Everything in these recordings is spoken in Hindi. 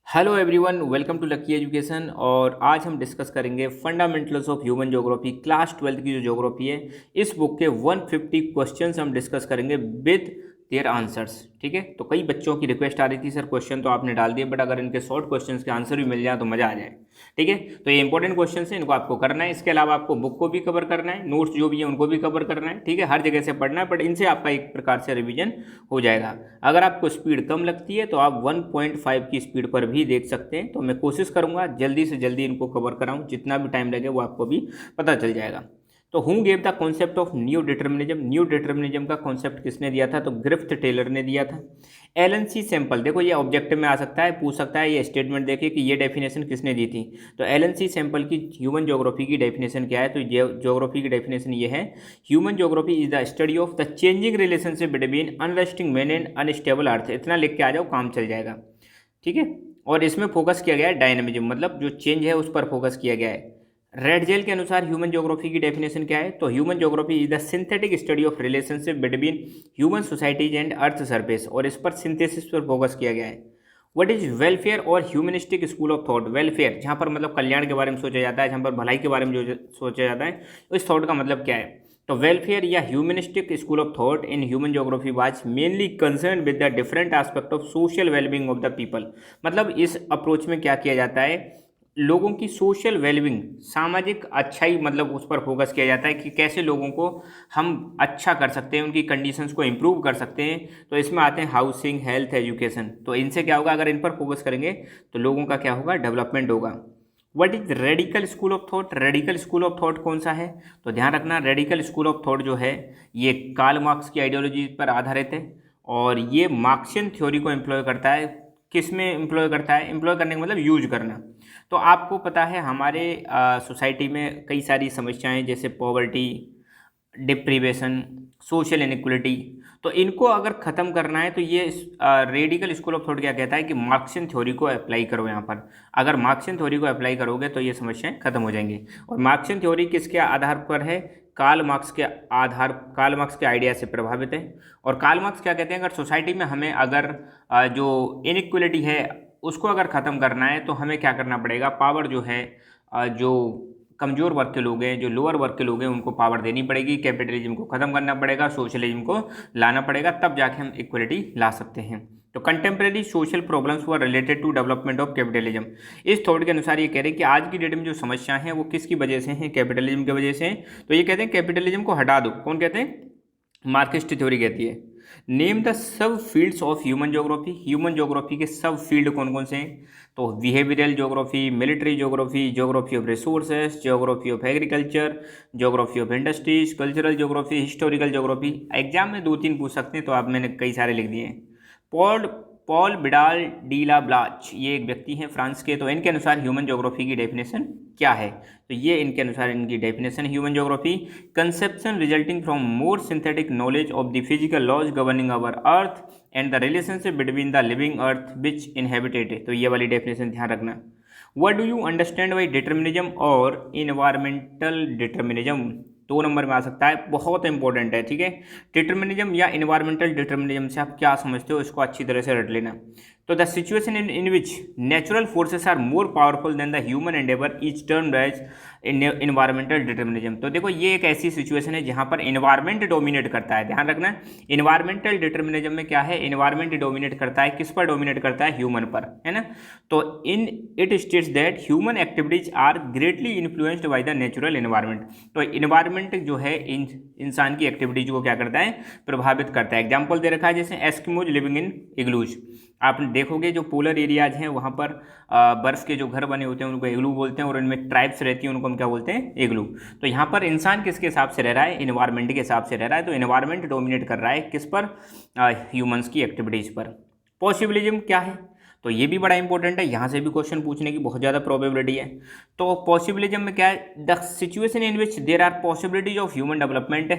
Hello everyone, welcome to Lucky Education. और आज हम डिस्कस करेंगे fundamentals of human geography, class 12 की जो ज्योग्राफी है। इस बुक के 150 क्वेश्चंस हम डिस्कस करेंगे विद देयर आंसर्स। ठीक है, तो कई बच्चों की रिक्वेस्ट आ रही थी, सर क्वेश्चन तो आपने डाल दिए बट अगर इनके शॉर्ट क्वेश्चंस के आंसर भी मिल जाए तो मज़ा आ जाए। ठीक है, तो ये इंपॉर्टेंट क्वेश्चन है, इनको आपको करना है। इसके अलावा आपको बुक को भी कवर करना है, नोट्स जो भी है उनको भी कवर करना है। ठीक है, हर जगह से पढ़ना है, बट इनसे आपका एक प्रकार से रिविजन हो जाएगा। अगर आपको स्पीड कम लगती है तो आप 1.5 की स्पीड पर भी देख सकते हैं। तो मैं कोशिश करूंगा जल्दी से जल्दी इनको कवर कराऊं, जितना भी टाइम लगे वो आपको भी पता चल जाएगा। तो who gave the concept of new determinism? New determinism का कॉन्सेप्ट किसने दिया था? तो ग्रिफ्थ टेलर ने दिया था। एलन सी सैंपल, देखो ये ऑब्जेक्टिव में आ सकता है, पूछ सकता है, ये स्टेटमेंट देखिए कि ये डेफिनेशन किसने दी थी। तो एलन सी सैंपल की ह्यूमन ज्योग्राफी की डेफिनेशन क्या है? तो ज्योग्राफी की डेफिनेशन ये है, human geography is the study of the changing relationship between unresting man and unstable earth. इतना लिख के आ जाओ, काम चल जाएगा। ठीक है, और इसमें फोकस किया गया है डायनेमिज्म, मतलब जो चेंज है उस पर फोकस किया गया है। रेड जेल के अनुसार ह्यूमन ज्योग्राफी की डेफिनेशन क्या है? तो human geography is the synthetic study of relationship between human societies and earth surface, और इस पर सिंथेसिस पर फोकस किया गया है। व्हाट इज वेलफेयर और humanistic school of thought? Welfare जहाँ पर मतलब कल्याण के बारे में सोचा जाता है, जहाँ पर भलाई के बारे में जो सोचा जाता है, इस थॉट का मतलब क्या है? तो वेलफेयर या humanistic school of thought in human geography was mainly concern with the different aspect of social wellbeing of the people. मतलब इस अप्रोच में क्या किया जाता है, लोगों की सोशल वेलबिंग, सामाजिक अच्छाई, मतलब उस पर फोकस किया जाता है कि कैसे लोगों को हम अच्छा कर सकते हैं, उनकी कंडीशंस को इम्प्रूव कर सकते हैं। तो इसमें आते हैं हाउसिंग, हेल्थ, एजुकेशन। तो इनसे क्या होगा, अगर इन पर फोकस करेंगे तो लोगों का क्या होगा, डेवलपमेंट होगा। What is radical school of thought? Radical school of thought कौन सा है? तो ध्यान रखना, रेडिकल स्कूल ऑफ थॉट जो है ये कार्ल मार्क्स की आइडियोलॉजी पर आधारित है, और ये मार्क्सियन थ्योरी को एम्प्लॉय करता है। किस में एम्प्लॉय करता है? एम्प्लॉय करने का मतलब यूज करना। तो आपको पता है हमारे सोसाइटी में कई सारी समस्याएं, जैसे पॉवर्टी, डिप्रीवेशन, सोशल इनइक्वलिटी। तो इनको अगर ख़त्म करना है तो ये रेडिकल स्कूल ऑफ थॉट क्या कहता है कि मार्क्सियन थ्योरी को अप्लाई करो। यहाँ पर अगर मार्क्सियन थ्योरी को अप्लाई करोगे तो ये समस्याएं खत्म हो जाएंगी। और मार्क्सियन थ्योरी किसके आधार पर है? कार्ल मार्क्स के आइडिया से प्रभावित है। और कार्ल मार्क्स क्या कहते हैं, अगर सोसाइटी में हमें अगर जो इनइक्वलिटी है उसको अगर ख़त्म करना है तो हमें क्या करना पड़ेगा, पावर जो है, जो कमज़ोर वर्ग के लोग हैं, जो लोअर वर्ग के लोग हैं, उनको पावर देनी पड़ेगी, कैपिटलिज्म को ख़त्म करना पड़ेगा, सोशलिज्म को लाना पड़ेगा, तब जाके हम इक्वलिटी ला सकते हैं। तो contemporary social problems were related to development of capitalism. इस थॉट के अनुसार ये कह रहे हैं कि आज की डेट में जो समस्या है वो किसकी वजह से हैं? कैपिटलिज्म की वजह से। तो ये कहते हैं कैपिटलिज्म को हटा दो। कौन कहते हैं? मार्क्सिस्ट थ्योरी कहती है। Name the sub fields of human geography. Human geography के सब फील्ड कौन कौन से हैं? तो behavioural geography, military geography, geography of resources, geography of agriculture, geography of industries, cultural geography, historical geography. Exam में 2-3 पूछ सकते हैं, तो आप मैंने कई सारे लिख दिए हैं। पॉल पॉल बिडाल डी ला ब्लाच, ये एक व्यक्ति हैं फ्रांस के। तो इनके अनुसार ह्यूमन ज्योग्राफी की डेफिनेशन क्या है? तो ये इनके अनुसार इनकी definition, human geography conception resulting from more synthetic knowledge of the physical laws governing our earth and the relationship between the living earth which inhabited. तो ये वाली डेफिनेशन ध्यान रखना। What do you understand by determinism और इन्वायरमेंटल डिटर्मिनिज्म? 2 नंबर में आ सकता है, बहुत इंपॉर्टेंट है। ठीक है, डिटर्मिनिज्म या इन्वायरमेंटल डिटर्मिनिज्म से आप क्या समझते हो, इसको अच्छी तरह से रट लेना। तो the situation in which natural forces are more powerful than the human endeavour is termed as environmental determinism. तो देखो ये एक ऐसी सिचुएशन है जहाँ पर इन्वायरमेंट डोमिनेट करता है। ध्यान रखना, इन्वायरमेंटल डिटर्मिनिज्म में क्या है, इन्वायरमेंट डोमिनेट करता है। किस पर डोमिनेट करता है? ह्यूमन पर, है ना। तो in it states that human activities are greatly influenced by the natural environment. तो इन्वायरमेंट जो है इंसान की एक्टिविटीज को क्या करता है, प्रभावित करता है। एग्जाम्पल दे रखा है, जैसे एस्किमोज लिविंग इन इग्लूज। आप देखोगे जो पोलर एरियाज हैं वहाँ पर बर्फ़ के जो घर बने होते हैं उनको इग्लू बोलते हैं, और उनमें ट्राइब्स रहती हैं उनको हम क्या बोलते हैं, इग्लू। तो यहाँ पर इंसान किसके हिसाब से रह रहा है? इन्वायरमेंट के हिसाब से रह रहा है। तो इन्वायरमेंट डोमिनेट कर रहा है किस पर? ह्यूमंस की एक्टिविटीज़ पर। पॉसिबिलिज्म क्या है? तो ये भी बड़ा इंपॉर्टेंट है, यहाँ से भी क्वेश्चन पूछने की बहुत ज़्यादा प्रोबेबिलिटी है। तो पॉसिबिलिज्म में क्या है? The situation in which there are possibilities of human development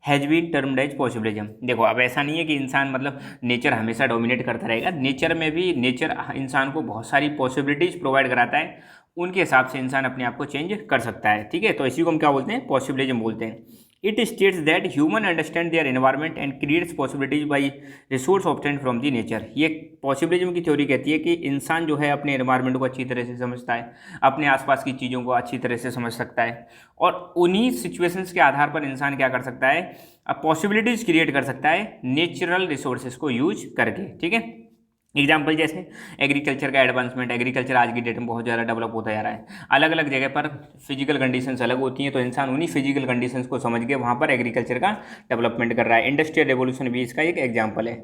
has been termed as possibilism. देखो अब ऐसा नहीं है कि इंसान मतलब नेचर हमेशा डोमिनेट करता रहेगा। नेचर में भी नेचर इंसान को बहुत सारी पॉसिबिलिटीज़ प्रोवाइड कराता है, उनके हिसाब से इंसान अपने आप को चेंज कर सकता है। ठीक है, तो इसी को हम क्या बोलते हैं? पॉसिबिलिज्म बोलते हैं। It states that human understand their environment and creates possibilities by resource obtained from the nature। ये पॉसिबिलिज्म की थ्योरी कहती है कि इंसान जो है अपने एनवायरनमेंट को अच्छी तरह से समझता है, अपने आसपास की चीज़ों को अच्छी तरह से समझ सकता है, और उन्हीं सिचुएशंस के आधार पर इंसान क्या कर सकता है, पॉसिबिलिटीज़ क्रिएट कर सकता है नेचुरल रिसोर्सेज को यूज करके। ठीक है, एग्जाम्पल जैसे एग्रीकल्चर का एडवांसमेंट, एग्रीकल्चर आज की डेट में बहुत ज़्यादा डेवलप होता जा रहा है, अलग अलग जगह पर फिजिकल कंडीशंस अलग होती हैं, तो इंसान उन्हीं फिजिकल कंडीशंस को समझ के वहाँ पर एग्रीकल्चर का डेवलपमेंट कर रहा है। इंडस्ट्रियल रेवोल्यूशन भी इसका एक एग्जाम्पल है।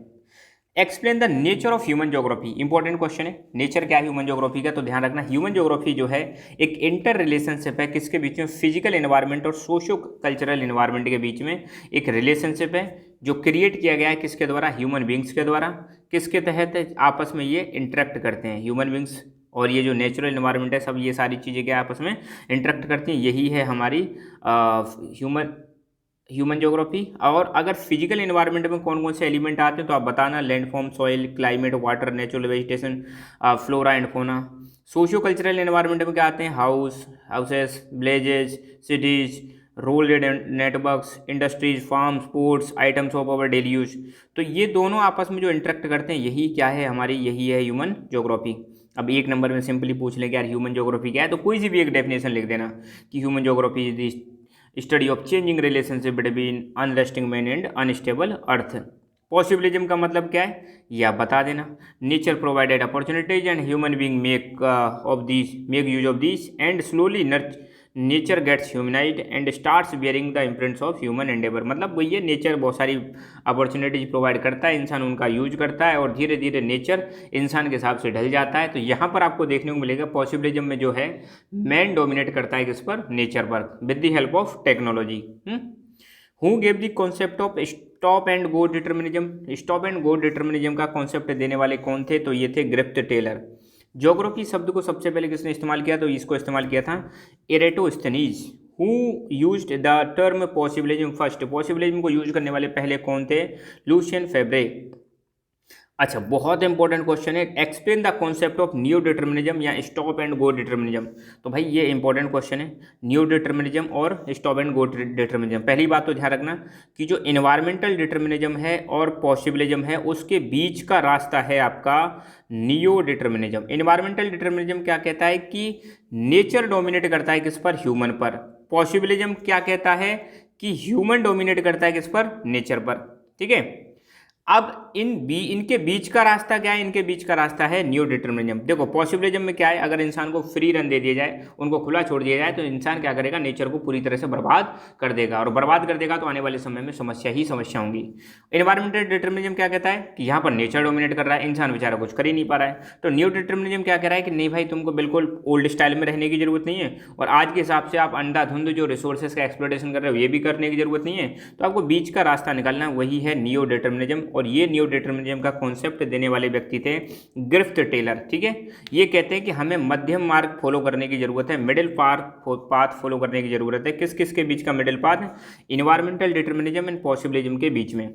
Explain the nature of human geography, important question है, नेचर क्या है ह्यूमन ज्योग्राफी का, तो ध्यान रखना ह्यूमन ज्योग्राफी जो है एक इंटर रिलेशनशिप है, किसके बीच में, फिजिकल एनवायरनमेंट और सोशो कल्चरल एनवायरनमेंट के बीच में एक रिलेशनशिप है जो क्रिएट किया गया है किसके द्वारा, ह्यूमन बींग्स के द्वारा। किसके तहत आपस में ये इंटरेक्ट करते हैं, ह्यूमन बींग्स और ये जो नेचुरल एनवायरनमेंट है, सब ये सारी चीज़ें क्या आपस में इंटरेक्ट करती हैं, यही है हमारी ह्यूमन ज्योग्राफी। और अगर फिजिकल एनवायरनमेंट में कौन कौन से एलिमेंट आते हैं तो आप बताना, landform, soil, climate, water, natural vegetation, flora and fauna. Socio cultural environment में क्या आते हैं, houses, villages, cities, road networks, industries, farm, sports, items of our daily use. तो ये दोनों आपस में जो इंटरेक्ट करते हैं यही क्या है हमारी, यही है ह्यूमन ज्योग्राफी। अब एक नंबर में सिंपली पूछ लें कि यार ह्यूमन ज्योग्राफी क्या है, तो कोई सी भी एक डेफिनेशन लिख देना कि human geography is the study of changing relationship between unresting man and unstable earth. Possibilism का मतलब क्या है ये आप बता देना। Nature provided opportunities and human being make use of this and slowly nature gets humanised and starts bearing the imprints of human endeavour. मतलब वही है, नेचर बहुत सारी अपॉर्चुनिटीज प्रोवाइड करता है, इंसान उनका यूज करता है और धीरे धीरे नेचर इंसान के हिसाब से ढल जाता है। तो यहाँ पर आपको देखने को मिलेगा पॉसिबिलिज्म में जो है मैन डोमिनेट करता है किस पर, नेचर पर, with the help of technology. Who gave the concept of stop and go determinism. Stop and go determinism का कॉन्सेप्ट देने वाले कौन थे, तो ये थे ग्रिफ्थ टेलर। ज्योग्राफी शब्द को सबसे पहले किसने इस्तेमाल किया, तो इसको इस्तेमाल किया था Eratosthenes. Who used the term possibilism first. Possibilism को यूज करने वाले पहले कौन थे, लुशियन फेब्रे। अच्छा, बहुत इंपॉर्टेंट क्वेश्चन है, explain the concept of new determinism या स्टॉप एंड गो डिटर्मिनिज्म। तो भाई ये इंपॉर्टेंट क्वेश्चन है, न्यू डिटर्मिनिज्म और स्टॉप एंड गो डिटर्मिनिज्म। पहली बात तो ध्यान रखना कि जो इन्वायरमेंटल डिटर्मिनिज्म है और पॉसिबिलिज्म है उसके बीच का रास्ता है आपका नियो डिटर्मिनिज्म। इन्वायरमेंटल डिटर्मिनिज्म क्या कहता है कि नेचर डोमिनेट करता है किस पर, ह्यूमन पर। पॉसिबिलिज्म क्या कहता है कि ह्यूमन डोमिनेट करता है किस पर, नेचर पर। ठीक है, अब इनके बीच का रास्ता क्या है, इनके बीच का रास्ता है न्यू डिटर्मिनिज्म। देखो पॉसिबिलिज्म में क्या है, अगर इंसान को फ्री रन दे दिया जाए, उनको खुला छोड़ दिया जाए, तो इंसान क्या करेगा, नेचर को पूरी तरह से बर्बाद कर देगा, और बर्बाद कर देगा तो आने वाले समय में समस्या ही समस्या होंगी। एनवायरमेंटल डिटर्मिनिज्म क्या कहता है कि यहाँ पर नेचर डोमिनेट कर रहा है, इंसान बेचारा कुछ कर ही नहीं पा रहा है। तो न्यू डिटर्मिनिज्म क्या कह रहा है कि नहीं भाई, तुमको बिल्कुल ओल्ड स्टाइल में रहने की जरूरत नहीं है, और आज के हिसाब से आप अंधाधुंध जो रिसोर्सेज का एक्सप्लोटेशन कर रहे हो ये भी करने की जरूरत नहीं है। तो आपको बीच का रास्ता निकालना, वही है न्यू डिटर्मिनिज्म। और ये न्यू डिटर्मिनिज्म का कॉन्सेप्ट देने वाले व्यक्ति थे ग्रिफ्थ टेलर। ठीक है, ये कहते हैं कि हमें मध्यम मार्ग फॉलो करने की जरूरत है, मिडिल पाथ फॉलो करने की जरूरत है। किस किस के बीच का middle path, environmental determinism and possibilism के बीच में।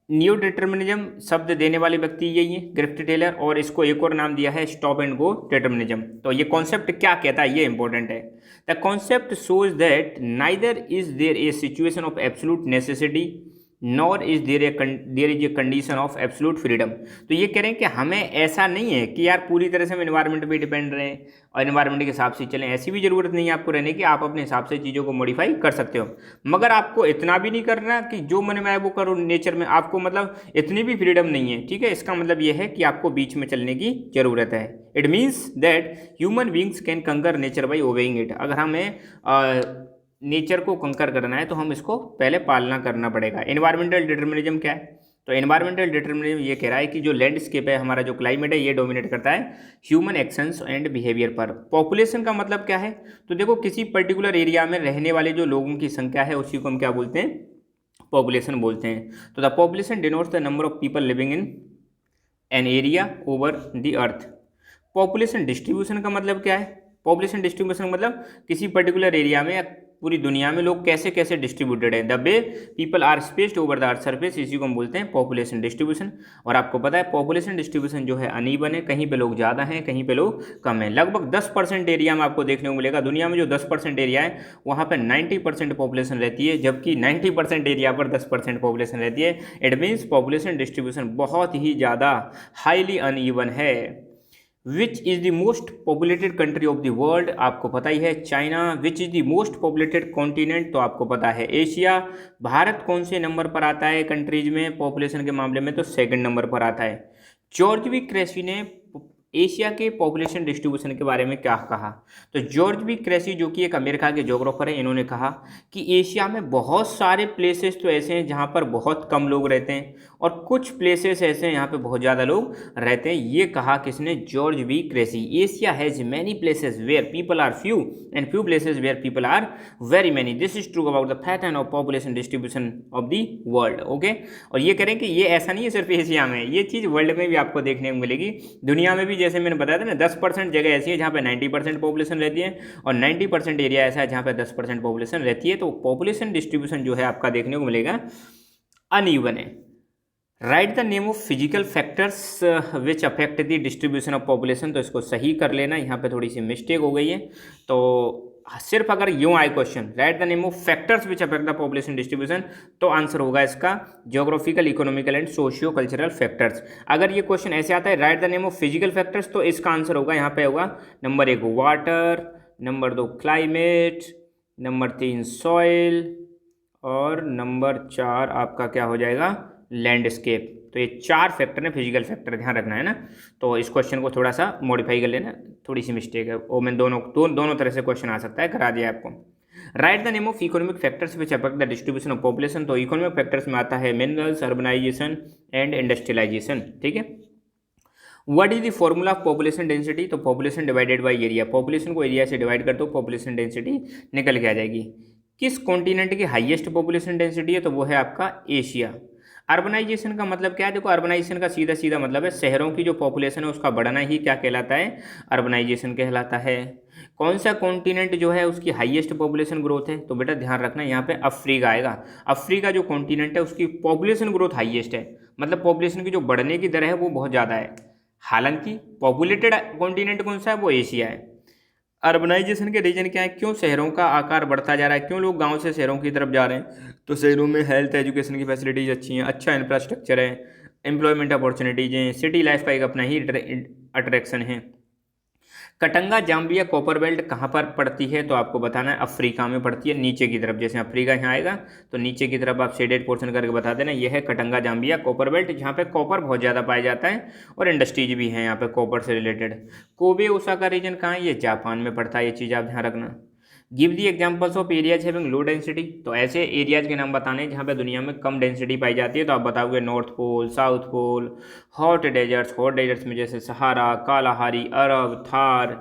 न्यू डिटर्मिनिज्म शब्द देने वाले व्यक्ति यही है ग्रिफ्थ टेलर, और इसको एक और नाम दिया है स्टॉप एंड गो डिटर्मिनिज्म। तो ये कॉन्सेप्ट क्या कहता है, ये इंपॉर्टेंट है। The concept shows that neither is there a situation of absolute necessity nor is there is a condition of absolute freedom. तो ये कह रहे हैं कि हमें ऐसा नहीं है कि यार पूरी तरह से हम एनवायरनमेंट पे डिपेंड रहें और एनवायरनमेंट के हिसाब से चलें, ऐसी भी ज़रूरत नहीं है आपको रहने की, आप अपने हिसाब से चीज़ों को मॉडिफाई कर सकते हो। मगर आपको इतना भी नहीं करना कि जो मन में आए वो करो नेचर में, आपको मतलब इतनी भी फ्रीडम नहीं है। ठीक है, इसका मतलब ये है कि आपको बीच में चलने की ज़रूरत है। It means that human beings can कंकर नेचर बाई ओबेइंग इट। अगर हमें नेचर को कंकर करना है तो हम इसको पहले पालना करना पड़ेगा। एनवायरमेंटल डिटर्मिनिज्म क्या है, तो एनवायरमेंटल डिटर्मिनिज्म ये कह रहा है कि जो लैंडस्केप है, हमारा जो क्लाइमेट है, ये डोमिनेट करता है ह्यूमन एक्शंस एंड बिहेवियर पर। पॉपुलेशन का मतलब क्या है, तो देखो किसी पर्टिकुलर एरिया में रहने वाले जो लोगों की संख्या है उसी को हम क्या बोलते हैं, पॉपुलेशन बोलते हैं। तो the population denotes the number of people living in an area over the earth. Population distribution का मतलब क्या है, पॉपुलेशन डिस्ट्रीब्यूशन मतलब किसी पर्टिकुलर एरिया में पूरी दुनिया में लोग कैसे कैसे डिस्ट्रीब्यूटेड हैं, the way people are spaced over the earth surface, इसी को हम बोलते हैं पॉपुलेशन डिस्ट्रीब्यूशन। और आपको पता है पॉपुलेशन डिस्ट्रीब्यूशन जो है अनइवन है, कहीं पे लोग ज़्यादा हैं, कहीं पे लोग कम है। लगभग 10% एरिया में आपको देखने को मिलेगा, दुनिया में जो 10% एरिया है वहाँ पर 90% पॉपुलेशन रहती है, जबकि 90% एरिया पर 10% पॉपुलेशन रहती है। इट मीन्स पॉपुलेशन डिस्ट्रीब्यूशन बहुत ही ज़्यादा हाईली अनइवन है। Which is the most populated country of the world, आपको पता ही है China. Which is the most populated continent, तो आपको पता है एशिया। भारत कौन से नंबर पर आता है कंट्रीज में पॉपुलेशन के मामले में, तो सेकंड नंबर पर आता है। जॉर्ज बी क्रेसी ने एशिया के पॉपुलेशन डिस्ट्रीब्यूशन के बारे में क्या कहा, तो जॉर्ज बी क्रेसी जो कि एक अमेरिका के ज्योग्राफर हैं, इन्होंने कहा कि एशिया में बहुत सारे प्लेसेस तो ऐसे हैं जहाँ पर बहुत कम लोग रहते हैं और कुछ प्लेसेस ऐसे हैं यहाँ पे बहुत ज़्यादा लोग रहते हैं। ये कहा किसने, George B Cressey. Asia has many places where people are few and few places where people are very many, this is true about the pattern of population distribution of the world. Okay, और ये करें कि ये ऐसा नहीं है सिर्फ एशिया में, ये चीज़ वर्ल्ड में भी आपको देखने को मिलेगी, दुनिया में भी। जैसे मैंने बताया था ना, 10% जगह ऐसी है जहाँ पे 90% पॉपुलेशन रहती है और 90% एरिया ऐसा है जहाँ पे 10% पॉपुलेशन रहती है। तो पॉपुलेशन डिस्ट्रीब्यूशन जो है आपका देखने को मिलेगा अनइवन है। Write the name of physical factors which affect the distribution of population, तो इसको सही कर लेना, यहाँ पे थोड़ी सी मिस्टेक हो गई है। तो सिर्फ अगर यूँ आए question, right the name of factors which affect the population distribution, तो आंसर होगा इसका geographical, economical and socio cultural factors. अगर ये क्वेश्चन ऐसे आता है write the name of physical factors, तो इसका आंसर होगा यहाँ पे होगा number 1 water, number 2 climate, number 3 soil और नंबर 4 आपका क्या हो जाएगा, लैंडस्केप। तो ये 4 फैक्टर हैं, फिजिकल फैक्टर, ध्यान रखना है ना। तो इस क्वेश्चन को थोड़ा सा मॉडिफाई कर लेना, थोड़ी सी मिस्टेक है वो, मैं दोनों तरह से क्वेश्चन आ सकता है, करा दिया आपको। Write the name of economic factors which affect the distribution of population, तो इकोनॉमिक फैक्टर्स में आता है मिनरल्स, अर्बनाइजेशन एंड इंडस्ट्रियलाइजेशन। ठीक है, what is the formula of population density, तो population divided by area, population को एरिया से डिवाइड कर दो, पॉपुलेशन डेंसिटी निकल के आ जाएगी। किस कॉन्टिनेंट की हाईएस्ट पॉपुलेशन डेंसिटी है, तो वो है आपका एशिया। अर्बनाइजेशन का मतलब क्या है, देखो अर्बनाइजेशन का सीधा सीधा मतलब है शहरों की जो पॉपुलेशन है उसका बढ़ना ही क्या कहलाता है, अर्बनाइजेशन कहलाता है। कौन सा कॉन्टिनेंट जो है उसकी हाईएस्ट पॉपुलेशन ग्रोथ है, तो बेटा ध्यान रखना यहाँ पे अफ्रीका आएगा। अफ्रीका जो कॉन्टिनेंट है उसकी पॉपुलेशन ग्रोथ हाईएस्ट है, मतलब पॉपुलेशन की जो बढ़ने की दर है वो बहुत ज़्यादा है। हालांकि पॉपुलेटेड कॉन्टिनेंट कौन सा है, वो एशिया है। अर्बनाइजेशन के रीजन क्या है, क्यों शहरों का आकार बढ़ता जा रहा है, क्यों लोग गांव से शहरों की तरफ जा रहे हैं, तो शहरों में हेल्थ एजुकेशन की फैसिलिटीज़ अच्छी हैं, अच्छा इंफ्रास्ट्रक्चर है, एम्प्लॉयमेंट अपॉर्चुनिटीज़ हैं, सिटी लाइफ का एक अपना ही अट्रैक्शन है। कटंगा जाम्बिया कॉपर बेल्ट कहाँ पर पड़ती है, तो आपको बताना है अफ्रीका में पड़ती है, नीचे की तरफ। जैसे अफ्रीका यहाँ आएगा तो नीचे की तरफ आप शेडेड पोर्शन करके बता देना, यह है कटंगा जाम्बिया कॉपर बेल्ट, जहाँ पे कॉपर बहुत ज़्यादा पाया जाता है और इंडस्ट्रीज भी हैं यहाँ पे कॉपर से रिलेटेड। कोबे ओसाका रीजन कहाँ है, ये जापान में पड़ता है, ये चीज़ आप ध्यान रखना। Give the examples of areas having low density, तो ऐसे एरियाज के नाम बताने जहाँ पे दुनिया में कम डेंसिटी पाई जाती है, तो आप बताओगे north pole, south pole, hot deserts में जैसे Sahara, Kalahari, Arab, Thar.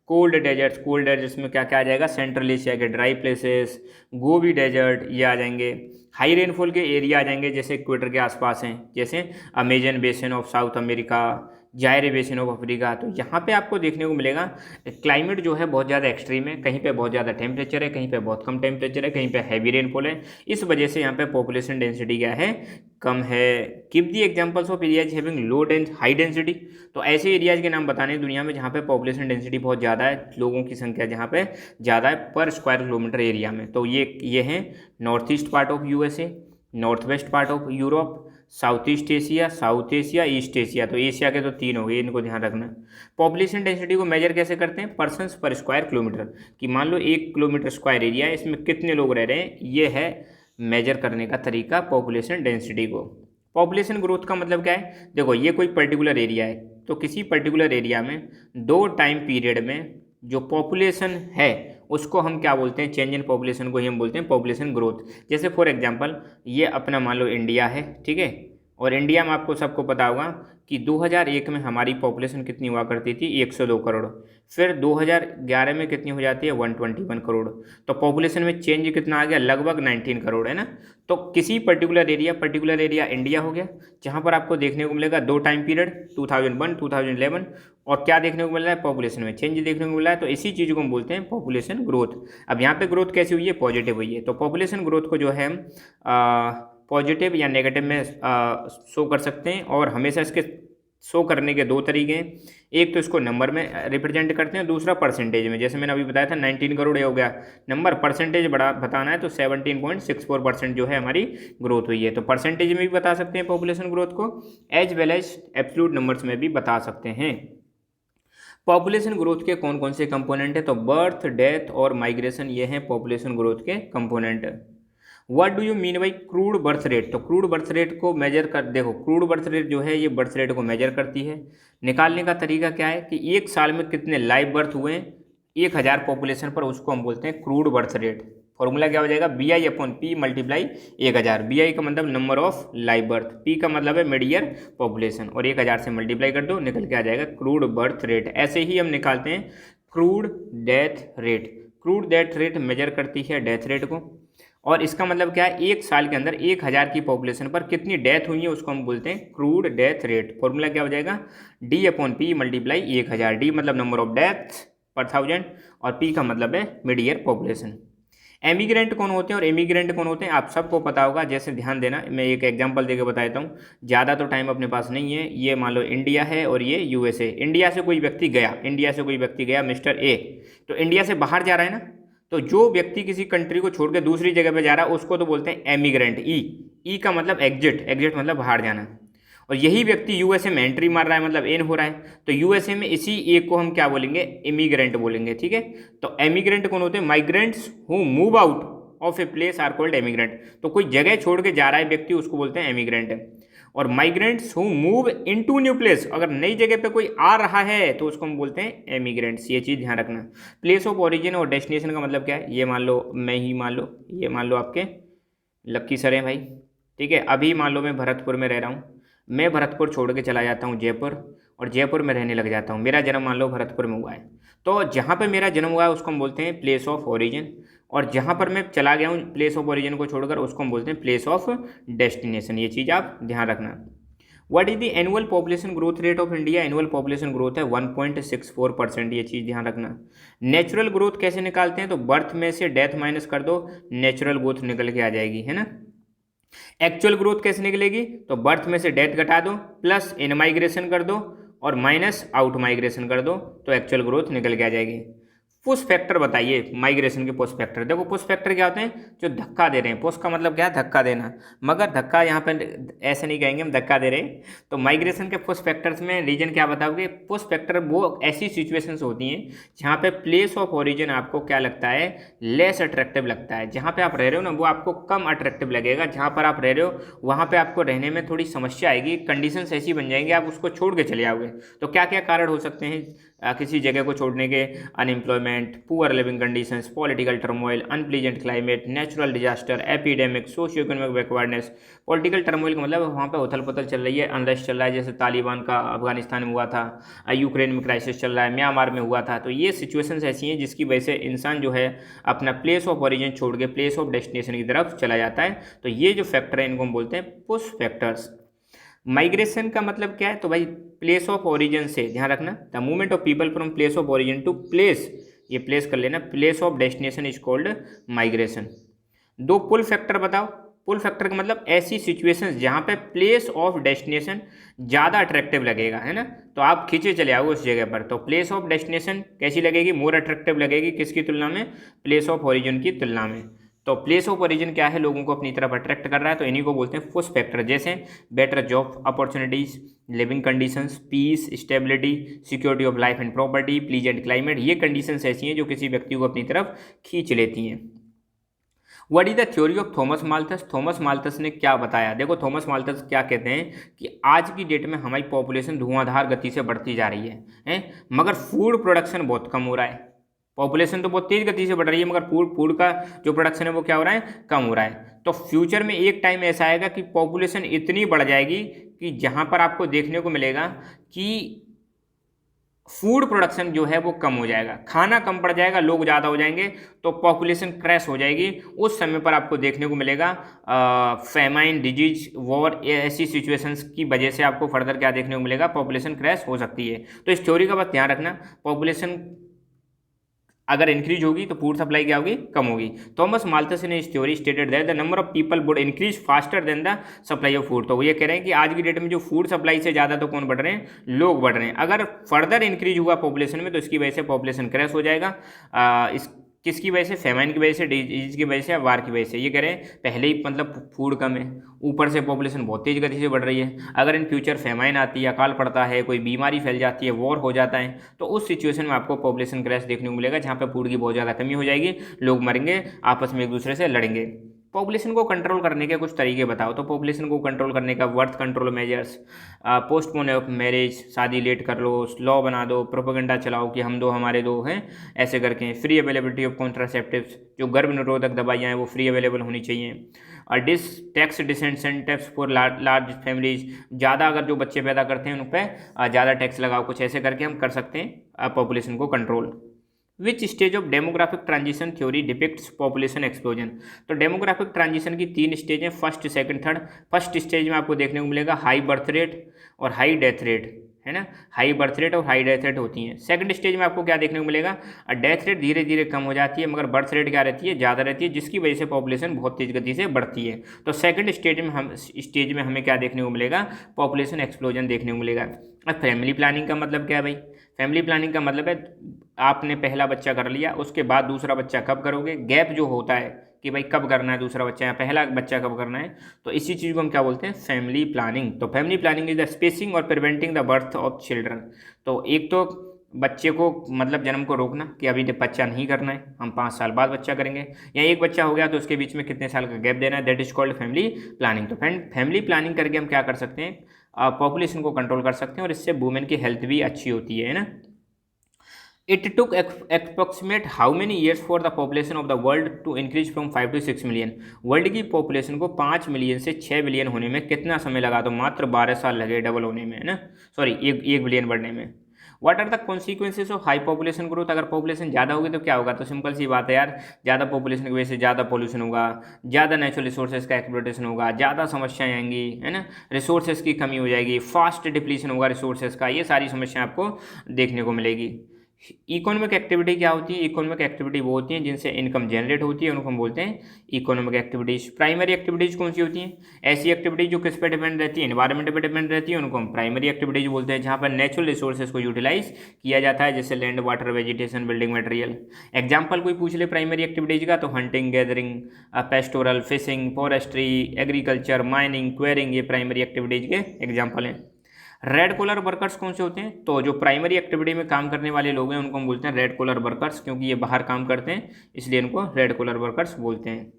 Cold deserts में क्या क्या आ जाएगा, सेंट्रल एशिया के ड्राई प्लेसेस, गोबी डेजर्ट ये आ जाएंगे। हाई रेनफॉल के एरिया आ जाएंगे जैसे इक्वेटर के आसपास हैं, जैसे Amazon basin of South America, Zaire basin of Africa. तो यहाँ पे आपको देखने को मिलेगा क्लाइमेट जो है बहुत ज़्यादा एक्सट्रीम है, कहीं पे बहुत ज़्यादा टेम्परेचर है, कहीं पे बहुत कम टेम्परेचर है, कहीं पे हैवी रेनफॉल है। इस वजह से यहाँ पे पॉपुलेशन डेंसिटी क्या है, कम है। Give the examples of areas having high density, तो ऐसे एरियाज के नाम बताने दुनिया में जहाँ पे पॉपुलेशन डेंसिटी बहुत ज़्यादा है, लोगों की संख्या जहाँ पे ज़्यादा है पर स्क्वायर किलोमीटर एरिया में। तो ये हैं north east part of USA, north west part of Europe, south east Asia, south Asia, east Asia. तो एशिया के तो 3 हो गए, इनको ध्यान रखना। पॉपुलेशन डेंसिटी को मेजर कैसे करते हैं, पर्सन्स पर स्क्वायर किलोमीटर, कि मान लो 1 किलोमीटर स्क्वायर एरिया है, इसमें कितने लोग रह रहे हैं, ये है मेजर करने का तरीका पॉपुलेशन डेंसिटी को। पॉपुलेशन ग्रोथ का मतलब क्या है, देखो ये कोई पर्टिकुलर एरिया है, तो किसी पर्टिकुलर एरिया में 2 टाइम पीरियड में जो पॉपुलेशन है उसको हम क्या बोलते हैं, चेंज इन पॉपुलेशन को ही हम बोलते हैं पॉपुलेशन ग्रोथ। जैसे फॉर एग्जांपल ये अपना मान लो इंडिया है, ठीक है, और इंडिया में आपको सबको पता होगा कि 2001 में हमारी पॉपुलेशन कितनी हुआ करती थी, 102 करोड़। फिर 2011 में कितनी हो जाती है, 121 करोड़। तो पॉपुलेशन में चेंज कितना आ गया, लगभग 19 करोड़, है ना। तो किसी पर्टिकुलर एरिया इंडिया हो गया, जहाँ पर आपको देखने को मिलेगा दो टाइम पीरियड, 2001, 2011, और क्या देखने को मिल रहा है, पॉपुलेशन में चेंज देखने को मिल रहा है। तो इसी चीज़ को हम बोलते हैं पॉपुलेशन ग्रोथ। अब यहाँ पे ग्रोथ कैसी हुई है, पॉजिटिव हुई है। तो पॉपुलेशन ग्रोथ को जो है पॉजिटिव या नेगेटिव में शो कर सकते हैं, और हमेशा इसके शो करने के दो तरीके हैं। एक तो इसको नंबर में रिप्रेजेंट करते हैं, दूसरा परसेंटेज में। जैसे मैंने अभी बताया था 19 करोड़ हो गया नंबर, परसेंटेज बड़ा बताना है तो 17.64% जो है हमारी ग्रोथ हुई है। तो परसेंटेज में भी बता सकते हैं पॉपुलेशन ग्रोथ को, as well as absolute numbers में भी बता सकते हैं। पॉपुलेशन ग्रोथ के कौन कौन से कंपोनेंट है, तो बर्थ, डेथ और माइग्रेशन, ये हैं पॉपुलेशन ग्रोथ के component. What do you mean by crude birth rate, तो क्रूड बर्थ रेट को मेजर कर, देखो क्रूड बर्थ रेट जो है ये बर्थ रेट को मेजर करती है। निकालने का तरीका क्या है कि एक साल में कितने लाइव बर्थ हुए 1000 पॉपुलेशन पर, उसको हम बोलते हैं क्रूड बर्थ रेट। फॉर्मूला क्या हो जाएगा, BI/P मल्टीप्लाई 1000। BI का मतलब number of live birth, P का मतलब है मिड ईयर पॉपुलेशन, और 1000 से मल्टीप्लाई कर दो, निकल के आ जाएगा क्रूड बर्थ रेट। ऐसे ही हम निकालते हैं crude death rate. Crude death rate measure करती है डेथ रेट को, और इसका मतलब क्या है, एक साल के अंदर 1000 की पॉपुलेशन पर कितनी डेथ हुई है उसको हम बोलते हैं क्रूड डेथ रेट। फॉर्मूला क्या हो जाएगा, D/P मल्टीप्लाई 1000। D मतलब नंबर ऑफ डेथ पर 1000, और P का मतलब है मिड ईयर पॉपुलेशन। एमिग्रेंट कौन होते हैं और इमिग्रेंट कौन होते हैं, आप सबको पता होगा। जैसे ध्यान देना, मैं एक एग्जांपल देके बताता हूँ, ज़्यादा तो टाइम अपने पास नहीं है। ये मान लो इंडिया है और ये USA। इंडिया से कोई व्यक्ति गया, मिस्टर ए, तो इंडिया से बाहर जा रहा है ना, तो जो व्यक्ति किसी कंट्री को छोड़ के दूसरी जगह पे जा रहा है उसको तो बोलते हैं एमिग्रेंट। ई का मतलब एग्जिट मतलब बाहर जाना। और यही व्यक्ति USA में एंट्री मार रहा है, मतलब इन हो रहा है, तो USA में इसी एक को हम क्या बोलेंगे, इमिग्रेंट बोलेंगे, ठीक है। तो एमिग्रेंट कौन होते हैं, migrants who move out of a place are called emigrant. तो कोई जगह छोड़ के जा रहा है व्यक्ति, उसको बोलते हैं एमिग्रेंट। और migrants who move into new place, अगर नई जगह पे कोई आ रहा है तो उसको हम बोलते हैं एमिग्रेंट्स। ये चीज़ ध्यान रखना। प्लेस ऑफ ओरिजिन और डेस्टिनेशन का मतलब क्या है, ये मान लो मैं ही मान लो, ये मान लो आपके लक्की सर हैं भाई, ठीक है। अभी मान लो मैं भरतपुर में रह रहा हूँ, मैं भरतपुर छोड़ के चला जाता हूँ जयपुर, और जयपुर में रहने लग जाता हूँ। मेरा जन्म मान लो भरतपुर में हुआ है, तो जहाँ पे मेरा जन्म हुआ है उसको हम बोलते हैं प्लेस ऑफ ओरिजिन, और जहाँ पर मैं चला गया हूँ प्लेस ऑफ ओरिजिन को छोड़कर उसको हम बोलते हैं प्लेस ऑफ डेस्टिनेशन। ये चीज़ आप ध्यान रखना। What is the annual population growth rate of India, annual population growth है 1.64%। ये चीज़ ध्यान रखना। नेचुरल ग्रोथ कैसे निकालते हैं, तो बर्थ में से डेथ माइनस कर दो, नेचुरल ग्रोथ निकल के आ जाएगी, है ना। एक्चुअल ग्रोथ कैसे निकलेगी, तो बर्थ में से डेथ घटा दो, प्लस इन माइग्रेशन कर दो, और माइनस आउट माइग्रेशन कर दो, तो एक्चुअल ग्रोथ निकल के आ जाएगी। पुश फैक्टर बताइए, माइग्रेशन के पुश फैक्टर। देखो पुश फैक्टर क्या होते हैं, जो धक्का दे रहे हैं। पुश का मतलब क्या है, धक्का देना, मगर धक्का यहाँ पे ऐसे नहीं कहेंगे हम, धक्का दे रहे हैं। तो माइग्रेशन के पुश फैक्टर्स में रीजन क्या बताओगे, पुश फैक्टर वो ऐसी सिचुएशंस होती हैं जहाँ पे प्लेस ऑफ ओरिजिन आपको क्या लगता है, लेस अट्रैक्टिव लगता है। जहाँ पे आप रह रहे हो ना वो आपको कम अट्रैक्टिव लगेगा, जहाँ पर आप रह रहे हो वहाँ पे आपको रहने में थोड़ी समस्या आएगी, कंडीशंस ऐसी बन जाएंगी आप उसको छोड़ के चले आओगे। तो क्या क्या कारण हो सकते हैं किसी जगह को छोड़ने के, unemployment, poor leaving conditions, political turmoil, unpleasant climate, natural disaster, epidemic, socio economic backwardness. Political turmoil का मतलब वहाँ पे उथल पुथल चल रही है, अनरेस्ट चल रहा है, जैसे तालिबान का अफगानिस्तान में हुआ था, यूक्रेन में क्राइसिस चल रहा है, म्यांमार में हुआ था। तो ये सिचुएशंस ऐसी हैं जिसकी वजह से इंसान जो है अपना प्लेस ऑफ ओरिजिन छोड़ के प्लेस ऑफ डेस्टिनेशन की तरफ चला जाता है। तो ये जो फैक्टर है इनको हम बोलते हैं पुश फैक्टर्स। माइग्रेशन का मतलब क्या है, तो भाई प्लेस ऑफ ओरिजिन से, ध्यान रखना, the movement of people from place of origin to place, ये प्लेस कर लेना, place of destination is called migration. दो पुल फैक्टर बताओ। पुल फैक्टर का मतलब ऐसी सिचुएशंस जहाँ पे प्लेस ऑफ डेस्टिनेशन ज़्यादा अट्रैक्टिव लगेगा, है ना, तो आप खींचे चले आओगे उस जगह पर। तो प्लेस ऑफ डेस्टिनेशन कैसी लगेगी, मोर अट्रैक्टिव लगेगी, किसकी तुलना में, प्लेस ऑफ ओरिजिन की तुलना में। तो प्लेस ऑफ ओरिजिन क्या है, लोगों को अपनी तरफ अट्रैक्ट कर रहा है, तो इन्हीं को बोलते हैं पुश फैक्टर। जैसे better job opportunities, living conditions, peace, stability, security of life and property, pleasant climate, ये कंडीशंस ऐसी हैं जो किसी व्यक्ति को अपनी तरफ खींच लेती हैं। What is the theory of Thomas Malthus, Thomas Malthus ने क्या बताया। देखो थॉमस माल्थस क्या कहते हैं कि आज की डेट में हमारी पॉपुलेशन धुआंधार गति से बढ़ती जा रही है, मगर फूड प्रोडक्शन बहुत कम हो रहा है। पॉपुलेशन तो बहुत तेज गति से बढ़ रही है, मगर फूड का जो प्रोडक्शन है वो क्या हो रहा है, कम हो रहा है। तो फ्यूचर में एक टाइम ऐसा आएगा कि पॉपुलेशन इतनी बढ़ जाएगी कि जहाँ पर आपको देखने को मिलेगा कि फूड प्रोडक्शन जो है वो कम हो जाएगा, खाना कम पड़ जाएगा, लोग ज़्यादा हो जाएंगे तो पॉपुलेशन क्रैश हो जाएगी। उस समय पर आपको देखने को मिलेगा फेमाइन, डिजीज, वॉर, ऐसी सिचुएशंस की वजह से आपको फर्दर क्या देखने को मिलेगा, पॉपुलेशन क्रैश हो सकती है। तो इस थ्योरी का बस ध्यान रखना, पॉपुलेशन अगर इंक्रीज होगी तो फूड सप्लाई क्या होगी, कम होगी। थॉमस माल्थस ने इस theory stated that the number of people would increase faster than the supply of food. तो वो ये कह रहे हैं कि आज की डेट में जो फूड सप्लाई से ज़्यादा तो कौन बढ़ रहे हैं, लोग बढ़ रहे हैं। अगर फर्दर इंक्रीज हुआ पॉपुलेशन में तो इसकी वजह से पॉपुलेशन क्रैश हो जाएगा। इस किसकी वजह से, फेमाइन की वजह से, डिजीज की वजह से, वार की वजह से। ये कह रहे हैं पहले ही मतलब फूड कम है, ऊपर से पॉपुलेशन बहुत तेज गति से बढ़ रही है। अगर इन फ्यूचर फेमाइन आती है, अकाल पड़ता है, कोई बीमारी फैल जाती है, वॉर हो जाता है, तो उस सिचुएशन में आपको पॉपुलेशन क्रैश देखने को मिलेगा, जहाँ पे फूड की बहुत ज़्यादा कमी हो जाएगी, लोग मरेंगे, आपस में एक दूसरे से लड़ेंगे। पॉपुलेशन को कंट्रोल करने के कुछ तरीके बताओ। तो पॉपुलेशन को कंट्रोल करने का birth control measures, postpone of marriage, शादी लेट कर लो, लॉ बना दो, प्रोपेगेंडा चलाओ कि हम दो हमारे दो हैं, ऐसे करके। फ्री अवेलेबिलिटी ऑफ कॉन्ट्रासेप्टिव्स, जो गर्भ निरोधक दवाइयाँ हैं वो फ्री अवेलेबल होनी चाहिए। और टैक्स डिसेंसेंटिव्स फॉर लार्ज फैमिलीज, ज़्यादा अगर जो बच्चे पैदा करते हैं उन पर ज़्यादा टैक्स लगाओ, कुछ ऐसे करके हम कर सकते हैं पॉपुलेशन को control. Which stage of demographic transition theory depicts population explosion. तो डेमोग्राफिक ट्रांजिशन की 3 स्टेज हैं, first, second, third. First stage में आपको देखने को मिलेगा हाई बर्थ रेट और हाई डेथ रेट, है ना, हाई बर्थ रेट और हाई डेथ रेट होती हैं। सेकंड स्टेज में आपको क्या देखने को मिलेगा, डेथ रेट धीरे धीरे कम हो जाती है, मगर बर्थ रेट क्या रहती है, ज़्यादा रहती है, जिसकी वजह से पॉपुलेशन बहुत तेज गति से बढ़ती है। तो सेकंड स्टेज में हमें क्या देखने को मिलेगा, पॉपुलेशन एक्सप्लोजन देखने को मिलेगा। अब फैमिली प्लानिंग का मतलब क्या है भाई, फैमिली प्लानिंग का मतलब है आपने पहला बच्चा कर लिया, उसके बाद दूसरा बच्चा कब करोगे, गैप जो होता है कि भाई कब करना है दूसरा बच्चा या पहला बच्चा कब करना है, तो इसी चीज़ को हम क्या बोलते हैं, फैमिली प्लानिंग। तो family planning is the spacing और preventing the birth of children. तो एक तो बच्चे को मतलब जन्म को रोकना कि अभी बच्चा नहीं करना है, हम 5 साल बाद बच्चा करेंगे, या एक बच्चा हो गया तो उसके बीच में कितने साल का गैप देना है, that is called family planning. तो फैमिली प्लानिंग करके हम क्या कर सकते हैं, पॉपुलेशन को कंट्रोल कर सकते हैं, और इससे वुमेन की हेल्थ भी अच्छी होती है ना। It took approximate how many years for the population of the world to increase from 5 to 6 million। World की पॉपुलेशन को 5 मिलियन से 6 बिलियन होने में कितना समय लगा, तो मात्र 12 साल लगे डबल होने में, है ना, सॉरी 1 बिलियन बढ़ने में। What are the consequences of high population growth. अगर पॉपुलेशन ज़्यादा होगी तो क्या होगा, तो सिंपल सी बात है यार, ज़्यादा पॉपुलेशन की वजह से ज़्यादा पॉल्यूशन होगा, ज़्यादा नेचुरल रिसोर्सेज का एक्सप्लॉयटेशन होगा, ज़्यादा समस्याएं आएंगी, है ना, रिसोर्सेज की कमी हो जाएगी, फास्ट डिप्लीशन होगा रिसोर्सेज का, ये सारी समस्याएं आपको देखने को मिलेगी। इकोनॉमिक एक्टिविटी क्या होती है, इकोनॉमिक एक्टिविटी वो होती हैं जिनसे इनकम जनरेट होती है, उनको हम बोलते हैं इकोनॉमिक एक्टिविटीज़। प्राइमरी एक्टिविटीज़ कौन सी होती हैं, ऐसी एक्टिविटीज जो किस पे डिपेंड रहती है, एनवायरनमेंट पे डिपेंड रहती है, उनको हम प्राइमरी एक्टिविटीज बोलते हैं, जहाँ पर नेचुरल रिसोर्सेज को यूटिलाइज किया जाता है, जैसे land, water, vegetation, building material. Example कोई पूछ ले प्राइमरी एक्टिविटीज का, तो hunting, gathering, pastoral, fishing, forestry, agriculture, mining, quarrying, ये प्राइमरी एक्टिविटीज के एग्जाम्पल हैं। रेड कॉलर वर्कर्स कौन से होते हैं, तो जो प्राइमरी एक्टिविटी में काम करने वाले लोग हैं उनको हम बोलते हैं रेड कॉलर वर्कर्स, क्योंकि ये बाहर काम करते हैं इसलिए इनको रेड कॉलर वर्कर्स बोलते हैं।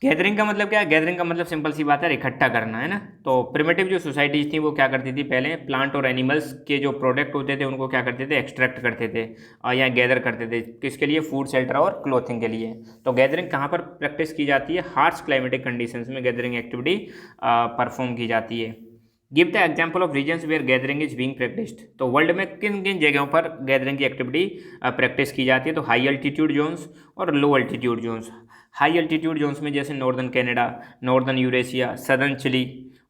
गैदरिंग का मतलब क्या है, गैदरिंग का मतलब सिंपल सी बात है इकट्ठा करना, है ना। तो प्रिमिटिव जो सोसाइटीज़ थी वो क्या करती थी, पहले प्लांट और एनिमल्स के जो प्रोडक्ट होते थे उनको क्या करते थे, एक्सट्रैक्ट करते थे या गैदर करते थे, किसके लिए, फूड, शेल्टर और क्लोथिंग के लिए। तो गैदरिंग कहाँ पर प्रैक्टिस की जाती है, हार्श क्लाइमेटिक कंडीशंस में गैदरिंग एक्टिविटी परफॉर्म की जाती है। Give the example of regions where gathering is being practised. तो वर्ल्ड में किन किन जगहों पर गैदरिंग की एक्टिविटी प्रैक्टिस की जाती है, तो हाई अल्टीट्यूड जोन्स और low altitude zones. High altitude zones में जैसे northern Canada, northern Eurasia, southern Chile.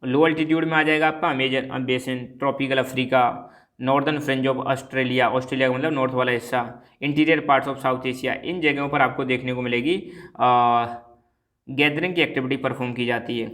Low altitude में आ जाएगा आपका Amazon basin, tropical Africa, northern fringe of Australia, Australia का मतलब नॉर्थ वाला हिस्सा, interior parts of South Asia. इन जगहों पर आपको देखने को मिलेगी गैदरिंग की एक्टिविटी परफॉर्म की जाती है।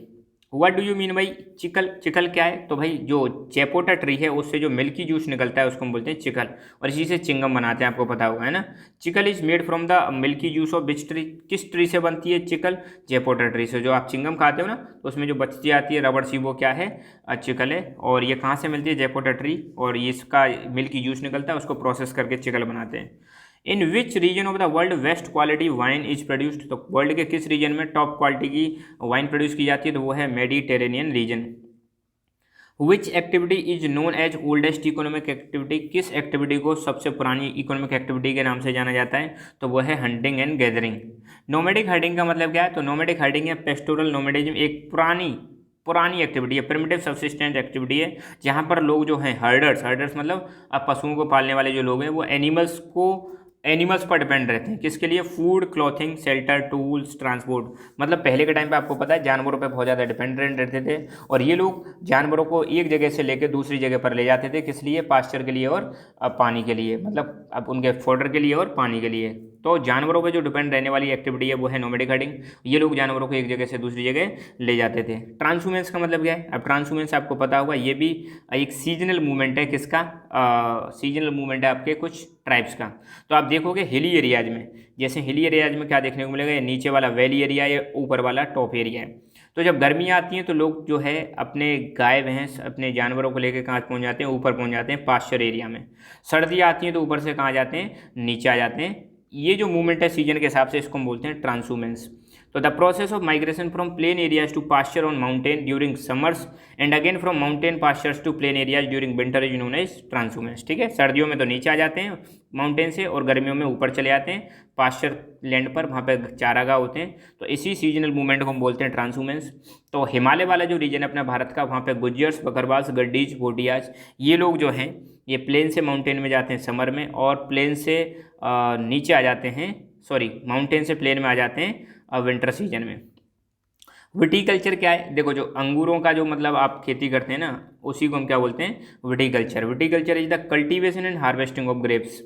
व्हाट डू यू मीन भाई, चिकल। चिकल क्या है, तो भाई जो चेपोटा ट्री है उससे जो मिल्की जूस निकलता है उसको हम बोलते हैं चिकल, और इसी से चिंगम बनाते हैं, आपको पता होगा, है ना। Chicle is made from the milky juice of which tree. किस ट्री से बनती है चिकल, चेपोटा ट्री से। जो आप चिंगम खाते हो ना तो उसमें जो बचती आती है रबड़ सी, वो क्या है, चिकल है। और ये कहाँ से मिलती है, चेपोटा ट्री, और ये इसका मिल्की जूस निकलता है, उसको प्रोसेस करके चिकल बनाते हैं। In which region of the world best quality wine is produced. तो वर्ल्ड के किस रीजन में टॉप क्वालिटी की वाइन प्रोड्यूस की जाती है, तो वो है Mediterranean region. Which activity is known as oldest economic activity. किस एक्टिविटी को सबसे पुरानी इकोनॉमिक एक्टिविटी के नाम से जाना जाता है, तो वो है hunting and gathering. Nomadic herding का मतलब क्या है, तो नोमैडिक हर्डिंग या पेस्टोरल नोमैडिज्म एक पुरानी पुरानी एक्टिविटी है, प्रिमिटिव सब्सिस्टेंस एक्टिविटी है, जहाँ पर लोग जो हैं हर्डर्स मतलब अब पशुओं को पालने वाले जो लोग हैं वो एनिमल्स पर डिपेंड रहते हैं। किसके लिए? Food, clothing, shelter, tools, transport. मतलब पहले के टाइम पे आपको पता है जानवरों पे बहुत ज़्यादा डिपेंडेंट रहते थे, और ये लोग जानवरों को एक जगह से लेकर दूसरी जगह पर ले जाते थे। किस लिए? पास्चर के लिए और पानी के लिए, मतलब अब उनके फोडर के लिए और पानी के लिए। तो जानवरों पे जो डिपेंड रहने वाली एक्टिविटी है वो है नोमैडिक हर्डिंग। ये लोग जानवरों को एक जगह से दूसरी जगह ले जाते थे। ट्रांसह्यूमेंस का मतलब क्या है? अब ट्रांसह्यूमेंस आपको पता होगा, ये भी एक सीजनल मूवमेंट है। किसका? सीजनल मूवमेंट है आपके कुछ ट्राइब्स का। तो आप देखोगे हिली एरियाज में, जैसे हिली एरियाज में क्या देखने को मिलेगा? ये नीचे वाला वैली एरिया, ये ऊपर वाला टॉप एरिया है। तो जब गर्मियाँ आती हैं तो लोग जो है अपने गाय भैंस अपने जानवरों को लेकर कहाँ पहुँच जाते हैं? ऊपर पहुँच जाते हैं पास्चर एरिया में। सर्दियाँ आती हैं तो ऊपर से कहाँ जाते हैं? नीचे आ जाते हैं। ये जो मूवमेंट है सीजन के हिसाब से, इसको हम बोलते हैं ट्रांसह्यूमेंस। तो the process of migration from plain areas to pasture on mountain during summers and again from mountain pastures to plain areas during winter is known as transhumance. ठीक है, सर्दियों में तो नीचे आ जाते हैं माउंटेन से, और गर्मियों में ऊपर चले जाते हैं पास्चर लैंड पर, वहाँ पर चारागाह होते हैं। तो इसी सीजनल मूवमेंट को हम बोलते हैं ट्रांसह्यूमेंस। तो हिमालय वाला जो रीजन है अपना भारत का, वहाँ पर गुज्जर्स, बकरवाल्स, गड्डीज, भोटियाज, ये लोग जो हैं ये प्लेन से माउंटेन में जाते हैं समर में, और प्लेन से नीचे आ जाते हैं, माउंटेन से प्लेन में आ जाते हैं विंटर सीजन में। विटीकल्चर क्या है? देखो, जो अंगूरों का जो मतलब आप खेती करते हैं ना, उसी को हम क्या बोलते हैं? Viticulture. Viticulture is the cultivation and harvesting of grapes.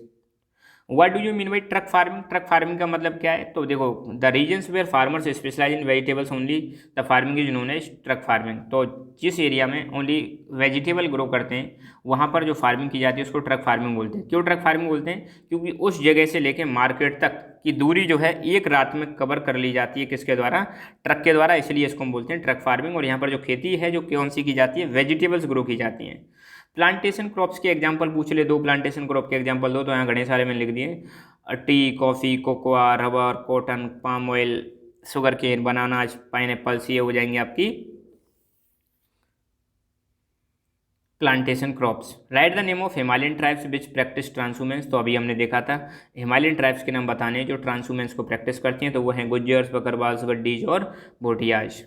What do you mean by truck farming? Truck farming का मतलब क्या है? तो देखो, the regions where farmers specialise in vegetables only the farming is known as truck farming. तो जिस एरिया में ओनली वेजिटेबल ग्रो करते हैं वहाँ पर जो फार्मिंग की जाती है उसको ट्रक फार्मिंग बोलते हैं। क्यों ट्रक फार्मिंग बोलते हैं? क्योंकि उस जगह से लेके मार्केट तक की दूरी जो है एक रात में कवर कर ली जाती है। किसके द्वारा? ट्रक के द्वारा। इसलिए इसको हम बोलते हैं ट्रक फार्मिंग। और यहाँ पर जो खेती है जो कौन सी की जाती है? वेजिटेबल्स ग्रो की जाती हैं। प्लांटेशन क्रॉप्स के एग्जांपल पूछ ले, 2 प्लांटेशन क्रॉप के एग्जांपल दो, तो यहाँ घने सारे मैंने लिख दिए। Tea, coffee, cocoa, rubber, cotton, palm oil, sugar cane, bananas, pineapples, ये हो जाएंगे आपकी plantation crops. Write the name of Himalayan tribes which practise transhumance. तो अभी हमने देखा था हिमालयन ट्राइब्स के नाम बताने जो ट्रांसह्यूमेंस को प्रैक्टिस करती हैं, तो वो हैं गुज्जर्स, बकरवाल्स, गड्डीज और Bhotias.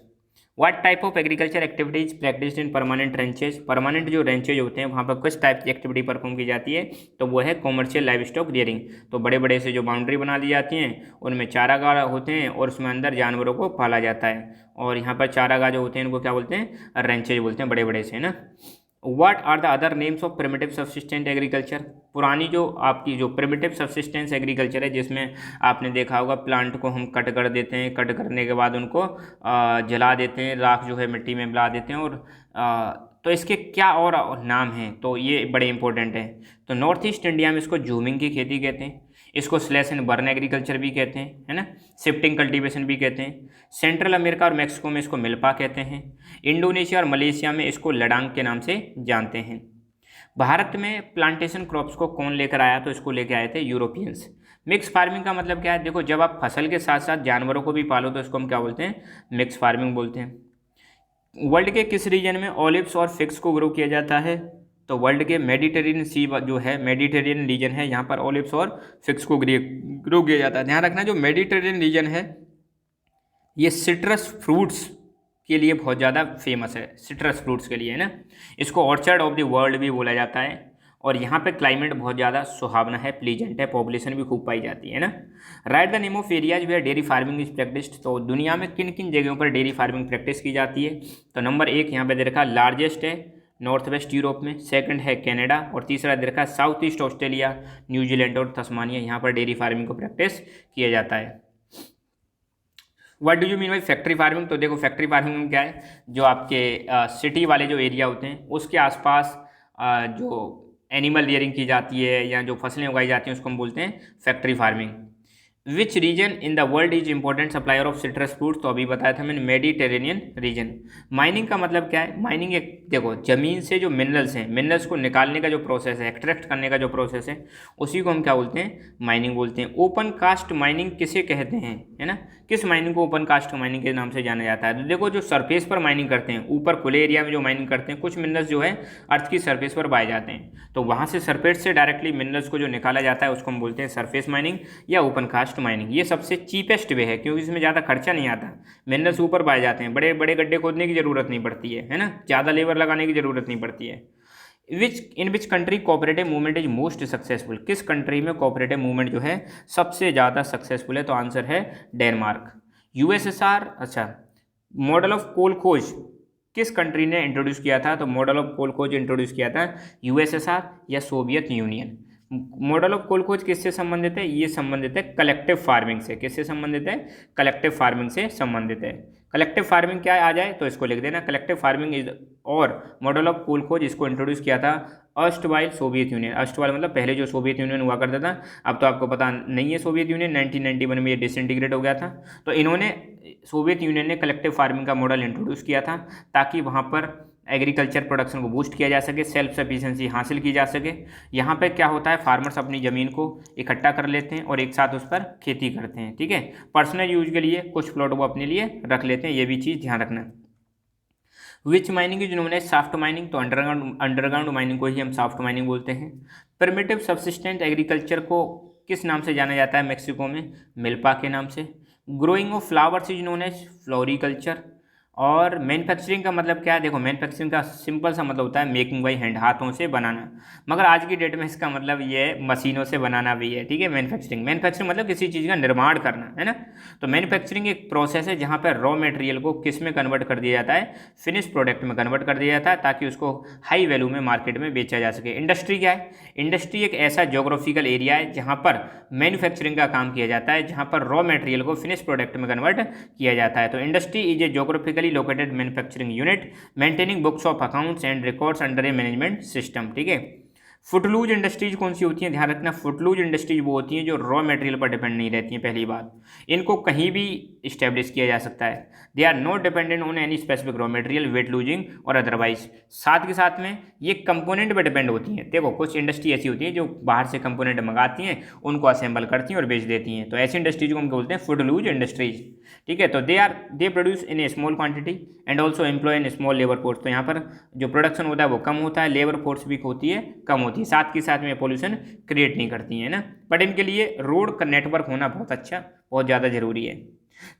What type of agriculture activities practised in permanent ranches? Permanent जो रेंचेज होते हैं वहाँ पर किस टाइप की एक्टिविटी परफॉर्म की जाती है? तो वो है कॉमर्शियल लाइव स्टॉक रियरिंग। तो बड़े बड़े से जो बाउंड्री बना दी जाती हैं उनमें चारागाह होते हैं और उसमें अंदर जानवरों को पाला जाता है। और यहाँ पर चारागाह जो होते हैं इनको क्या बोलते हैं? रेंचेज बोलते हैं, बड़े बड़े से, है ना। What are the other names of primitive subsistent agriculture? पुरानी जो आपकी जो प्रिमिटिव सब्सिस्टेंस एग्रीकल्चर है, जिसमें आपने देखा होगा प्लांट को हम कट कर देते हैं, कट करने के बाद उनको जला देते हैं, राख जो है मिट्टी में मिला देते हैं, और तो इसके क्या और नाम हैं? तो ये बड़े इंपॉर्टेंट हैं। तो नॉर्थ ईस्ट इंडिया में इसको जूमिंग की खेती कहते हैं, इसको स्लैश एंड बर्न एग्रीकल्चर भी कहते हैं, है ना, शिफ्टिंग कल्टीवेशन भी कहते हैं। सेंट्रल अमेरिका और मैक्सिको में इसको मिल्पा कहते हैं। इंडोनेशिया और मलेशिया में इसको लडांग के नाम से जानते हैं। भारत में प्लांटेशन क्रॉप्स को कौन लेकर आया? तो इसको लेकर आए थे यूरोपियंस। मिक्स फार्मिंग का मतलब क्या है? देखो, जब आप फसल के साथ साथ जानवरों को भी पालो तो इसको हम क्या बोलते हैं? मिक्स फार्मिंग बोलते हैं। वर्ल्ड के किस रीजन में ऑलिव्स और फिग्स को ग्रो किया जाता है? तो वर्ल्ड के मेडिटेरियन सी जो है, मेडिटेरियन रीजन है, यहाँ पर ऑलिव्स और फिग्स को ग्रो किया जाता है। ध्यान रखना, जो मेडिटेरियन रीजन है ये सिट्रस फ्रूट्स के लिए बहुत ज़्यादा फेमस है, सिट्रस फ्रूट्स के लिए, है ना। इसको ऑर्चर्ड ऑफ द वर्ल्ड भी बोला जाता है। और यहाँ पे क्लाइमेट बहुत ज़्यादा सुहावना है, प्लीजेंट है, पॉपुलेशन भी खूब पाई जाती है ना। Write the name of areas where dairy farming is practised. तो दुनिया में किन किन जगहों पर डेयरी फार्मिंग प्रैक्टिस की जाती है? तो नंबर 1 यहाँ पे दे रखा लार्जेस्ट है नॉर्थ वेस्ट यूरोप में, सेकंड है कनाडा, और तीसरा दे रखा साउथ ईस्ट ऑस्ट्रेलिया, न्यूजीलैंड और तस्मानिया। यहाँ पर डेयरी फार्मिंग को प्रैक्टिस किया जाता है। What do you mean by factory farming? तो देखो, फैक्ट्री फार्मिंग में क्या है, जो आपके सिटी वाले जो एरिया होते हैं उसके आसपास जो एनिमल रियरिंग की जाती है या जो फसलें उगाई जाती हैं उसको हम बोलते हैं factory farming. Which region in the world is important supplier of citrus fruits? तो अभी बताया था मैंने, मेडिटेरेनियन रीजन। माइनिंग का मतलब क्या है? माइनिंग एक, देखो, जमीन से जो मिनरल्स हैं, मिनरल्स को निकालने का जो प्रोसेस है, एक्सट्रैक्ट करने का जो प्रोसेस है, उसी को हम क्या बोलते हैं? माइनिंग बोलते हैं। ओपन कास्ट माइनिंग किसे कहते हैं, है ना? किस माइनिंग को ओपन कास्ट माइनिंग के नाम से जाना जाता है? तो देखो, जो सरफेस पर माइनिंग करते हैं, ऊपर खुले एरिया में जो माइनिंग करते हैं, कुछ मिनरल्स जो है अर्थ की सरफेस पर पाए जाते हैं, तो वहाँ से सरफेस से डायरेक्टली मिनरल्स को जो निकाला जाता है उसको हम बोलते हैं सरफेस माइनिंग या ओपन कास्ट शाफ्ट माइनिंग, ये सबसे चीपेस्ट वे है क्योंकि इसमें ज़्यादा खर्चा नहीं आता, मिनरल्स ऊपर पाए जाते हैं, बड़े बड़े गड्ढे खोदने की ज़रूरत नहीं पड़ती है ना, ज़्यादा लेबर लगाने की ज़रूरत नहीं पड़ती है। In which country cooperative movement is most successful, किस कंट्री में कोऑपरेटिव मूवमेंट जो है सबसे ज़्यादा सक्सेसफुल है, तो आंसर है डेनमार्क। यूएसएसआर, अच्छा, मॉडल ऑफ कोल खोज किस कंट्री ने इंट्रोड्यूस किया था, तो मॉडल ऑफ कोल खोज इंट्रोड्यूस किया था यूएसएसआर या Soviet Union. Model of coal खोज किससे संबंधित है, ये संबंधित है कलेक्टिव फार्मिंग से, किससे संबंधित है, कलेक्टिव फार्मिंग से संबंधित है। कलेक्टिव फार्मिंग क्या आ जाए तो इसको लिख देना, कलेक्टिव फार्मिंग इज, और मॉडल ऑफ कोल खोज इसको इंट्रोड्यूस किया था अर्स्टवाइल सोवियत यूनियन, अर्स्टवाइल मतलब पहले जो सोवियत यूनियन हुआ करता था, अब तो आपको पता नहीं है सोवियत यूनियन 1991 में ये डिसइंटीग्रेट हो गया था, तो इन्होंने सोवियत यूनियन ने कलेक्टिव फार्मिंग का मॉडल इंट्रोड्यूस किया था ताकि वहाँ पर एग्रीकल्चर प्रोडक्शन को बूस्ट किया जा सके, सेल्फ सफिशिएंसी हासिल की जा सके। यहाँ पे क्या होता है, फार्मर्स अपनी ज़मीन को इकट्ठा कर लेते हैं और एक साथ उस पर खेती करते हैं, ठीक है, पर्सनल यूज के लिए कुछ प्लॉट वो अपने लिए रख लेते हैं, ये भी चीज़ ध्यान रखना। Which mining is known as soft mining, तो अंडरग्राउंड माइनिंग को ही हम सॉफ्ट माइनिंग बोलते हैं। प्रिमिटिव सब्सिस्टेंट एग्रीकल्चर को किस नाम से जाना जाता है मेक्सिको में, मिल्पा के नाम से। Growing of flowers is known as floriculture. और मैन्युफैक्चरिंग का मतलब क्या है, देखो मैन्युफैक्चरिंग का सिंपल सा मतलब होता है मेकिंग बाई हैंड, हाथों से बनाना, मगर आज की डेट में इसका मतलब ये है मशीनों से बनाना भी है, ठीक है। मैन्युफैक्चरिंग मतलब किसी चीज़ का निर्माण करना, है ना। तो मैन्युफैक्चरिंग एक प्रोसेस है जहाँ पर रॉ मटेरियल को किस में कन्वर्ट कर दिया जाता है, फिनिश प्रोडक्ट में कन्वर्ट कर दिया जाता है ताकि उसको हाई वैल्यू में मार्केट में बेचा जा सके। इंडस्ट्री क्या है, इंडस्ट्री एक ऐसा जोग्राफिकल एरिया है जहाँ पर मैन्युफैक्चरिंग का काम किया जाता है, जहाँ पर रॉ मटेरियल को फिनिश प्रोडक्ट में कन्वर्ट किया जाता है। तो industry is a geographically located manufacturing unit maintaining books of accounts and records under A management system, ठीक है। फुटलूज इंडस्ट्रीज कौन सी होती हैं, ध्यान रखना, फुटलूज इंडस्ट्रीज वो होती हैं जो रॉ मटेरियल पर डिपेंड नहीं रहती हैं। पहली बात, इनको कहीं भी इस्टेब्लिश किया जा सकता है, they are not dependent on any specific raw material weight losing और अदरवाइज। साथ के साथ में ये कंपोनेंट पर डिपेंड होती हैं। देखो कुछ इंडस्ट्री ऐसी होती है जो बाहर से कंपोनेंट मंगाती हैं, उनको असेंबल करती हैं और बेच देती हैं, तो ऐसी इंडस्ट्रीज को हम बोलते हैं फुटलूज इंडस्ट्रीज, ठीक है। तो they produce in a small quantity and also employ in small labour force, तो यहाँ पर जो प्रोडक्शन होता है वो कम होता है, लेबर फोर्स भी होती है कम होती है, साथ के साथ में पॉल्यूशन क्रिएट नहीं करती है ना। बट इनके लिए रोड का नेटवर्क होना बहुत अच्छा, बहुत ज़्यादा जरूरी है।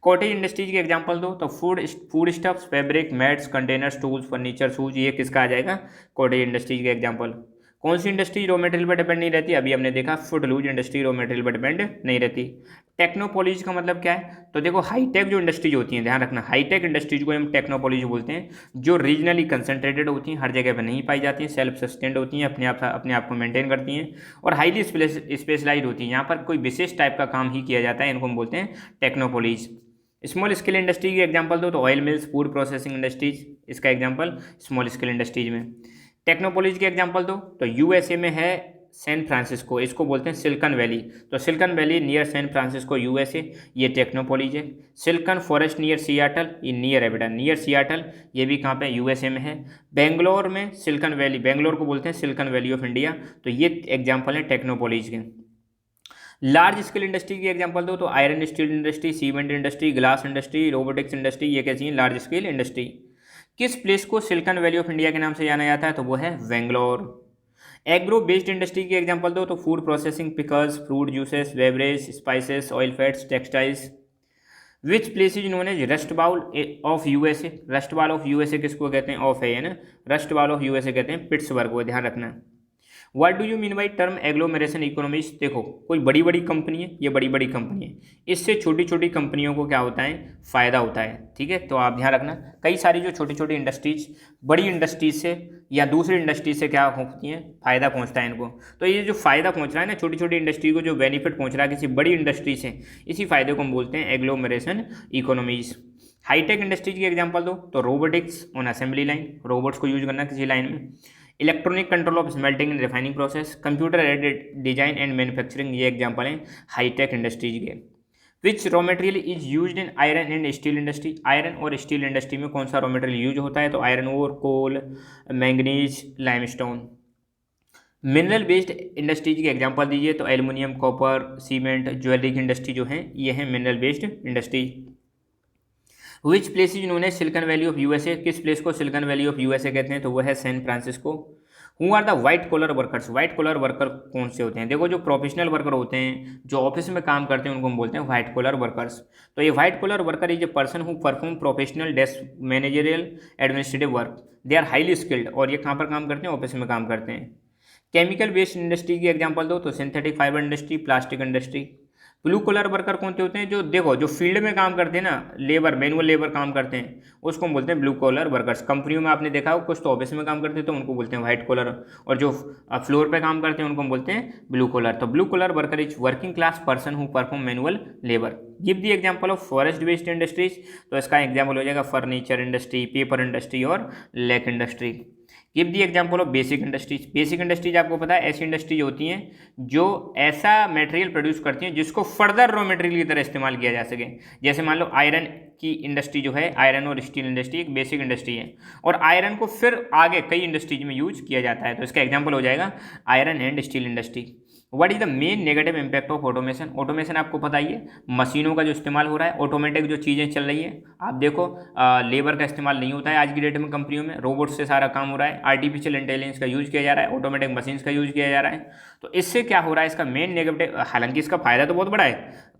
कॉटेज इंडस्ट्रीज के एग्जांपल दो, तो food stuffs, fabric, mats, containers, tools, furniture, shoes, ये किसका आ जाएगा, कॉटेज इंडस्ट्रीज के एग्जांपल। कौन सी इंडस्ट्री रॉ मटेरियल पर डिपेंड नहीं रहती, अभी हमने देखा फुटलूज इंडस्ट्री रॉ मटेरियल पर डिपेंड नहीं रहती। टेक्नोपॉलीज का मतलब क्या है, तो देखो हाईटेक जो इंडस्ट्रीज होती हैं, ध्यान रखना, हाईटेक इंडस्ट्रीज को हम टेक्नोपॉलीज बोलते हैं, जो रीजनली कंसंट्रेटेड होती हैं, हर जगह पर नहीं पाई जाती हैं, सेल्फ सस्टेंड होती हैं, अपने आप को मेंटेन करती हैं और हाईली स्पेशलाइज होती हैं, यहाँ पर कोई विशेष टाइप का काम ही किया जाता है, इनको हम बोलते हैं टेक्नोपॉलीज। स्मॉल स्केल इंडस्ट्री की एग्जांपल दो, तो oil mills, food processing industries, इसका एग्जांपल स्मॉल स्केल इंडस्ट्रीज में। टेक्नोपॉलीज के एग्जांपल दो, तो यूएसए में है सैन फ्रांसिस्को, इसको बोलते हैं सिलिकॉन वैली, तो Silicon Valley near San Francisco USA, ये टेक्नोपॉलीज है। सिलिकॉन फॉरेस्ट नियर सियाटल, ये नियर एविडन, नियर सियाटल, ये भी कहाँ पे, यूएसए में है। बेंगलोर में सिलिकॉन वैली, बेंगलोर को बोलते हैं सिलिकॉन वैली ऑफ इंडिया, तो ये एग्जाम्पल है टेक्नोपॉलीज के। लार्ज स्केल इंडस्ट्री की एग्जांपल दो, तो iron steel industry, cement industry, glass industry, robotics industry, ये कैसी हैं, लार्ज स्केल इंडस्ट्री। किस प्लेस को सिलिकॉन वैली ऑफ इंडिया के नाम से जाना जाता है, तो वो है बेंगलोर। एग्रो बेस्ड इंडस्ट्री की एग्जांपल दो, तो food processing, pickles, fruit juices, beverage, spices, oil fats, textiles. Which place is known as rust bowl of USA, rust bowl of USA किसको कहते हैं, ऑफ है ना, रस्ट बाउल ऑफ यूएसए कहते हैं पिट्सबर्ग को, ध्यान रखना। What do you mean by term agglomeration economies, देखो कोई बड़ी बड़ी कंपनी है, ये बड़ी बड़ी कंपनी है, इससे छोटी छोटी कंपनियों को क्या होता है, फ़ायदा होता है, ठीक है। तो आप ध्यान रखना, कई सारी जो छोटी छोटी इंडस्ट्रीज बड़ी इंडस्ट्रीज से या दूसरी इंडस्ट्रीज से क्या होती हैं, फ़ायदा पहुंचता है इनको। तो ये जो फ़ायदा पहुंच रहा है ना, छोटी छोटी इंडस्ट्री को जो बेनिफिट पहुंच रहा है किसी बड़ी इंडस्ट्री से, इसी फायदे को हम बोलते हैं एग्लोमेरेशन इकोनॉमीज। हाईटेक इंडस्ट्रीज की एग्जांपल दो, तो robotics on assembly line, robots को यूज करना किसी लाइन में। Electronic control of smelting and refining process, computer aided design and manufacturing, ये एग्जांपल हैं हाईटेक इंडस्ट्रीज के। Which raw material is used in iron and steel industry, iron और स्टील इंडस्ट्री में कौन सा रॉ मटेरियल यूज होता है, तो iron ore, coal, manganese, limestone. Mineral based industries के एग्जांपल दीजिए, तो एल्युमिनियम, कॉपर, सीमेंट, ज्वेलरी की इंडस्ट्री जो है ये है mineral based industry. Which place is known as Silicon Valley of USA, किस प्लेस को सिलिकॉन वैली ऑफ यूएसए कहते हैं, तो वह है San Francisco. Who are the white collar workers, white collar worker कौन से होते हैं? देखो जो प्रोफेशनल वर्कर होते हैं, जो ऑफिस में काम करते हैं, उनको हम बोलते हैं व्हाइट कॉलर वर्कर्स। तो ये white collar worker is a person who perform professional desk managerial administrative work, they are highly skilled. और ये कहाँ पर काम करते हैं? ऑफिस में काम करते हैं। केमिकल बेस्ड इंडस्ट्री की एग्जांपल दो तो synthetic fibre industry, plastic industry. Blue collar worker कौन से होते हैं? जो देखो जो फील्ड में काम करते हैं ना, लेबर, मैनुअल लेबर काम करते हैं, उसको हम बोलते हैं ब्लू कॉलर वर्कर्स। कंपनियों में आपने देखा हो कुछ तो ऑफिस में काम करते हैं तो उनको बोलते हैं व्हाइट कॉलर, और जो फ्लोर पे काम करते हैं उनको हम बोलते हैं ब्लू कॉलर। तो blue collar worker is working class person who perform manual labour. Give the example of forest based industries, तो इसका एग्जाम्पल हो जाएगा फर्नीचर इंडस्ट्री, पेपर इंडस्ट्री और lac industry. Give the example of basic industries. Basic industries आपको पता है ऐसी इंडस्ट्रीज होती हैं जो ऐसा मटेरियल प्रोड्यूस करती हैं जिसको फर्दर रॉ मटेरियल की तरह इस्तेमाल किया जा सके। जैसे मान लो आयरन की इंडस्ट्री जो है, आयरन और स्टील इंडस्ट्री एक बेसिक इंडस्ट्री है, और आयरन को फिर आगे कई इंडस्ट्रीज में यूज किया जाता है, तो इसका एग्जाम्पल हो जाएगा iron and steel industry. What is the main negative impact of automation? Automation आपको पता ही है, मशीनों का जो इस्तेमाल हो रहा है, ऑटोमेटिक जो चीज़ें चल रही है। आप देखो लेबर का इस्तेमाल नहीं होता है आज की डेट में कंपनियों में, रोबोट से सारा काम हो रहा है, आर्टिफिशियल इंटेलिजेंस का यूज़ किया जा रहा है, ऑटोमेटिक मशीन्स का यूज़ किया जा रहा है। तो इससे क्या हो रहा है? इसका मेन नेगेटिव, हालांकि इसका फायदा तो बहुत बड़ा है,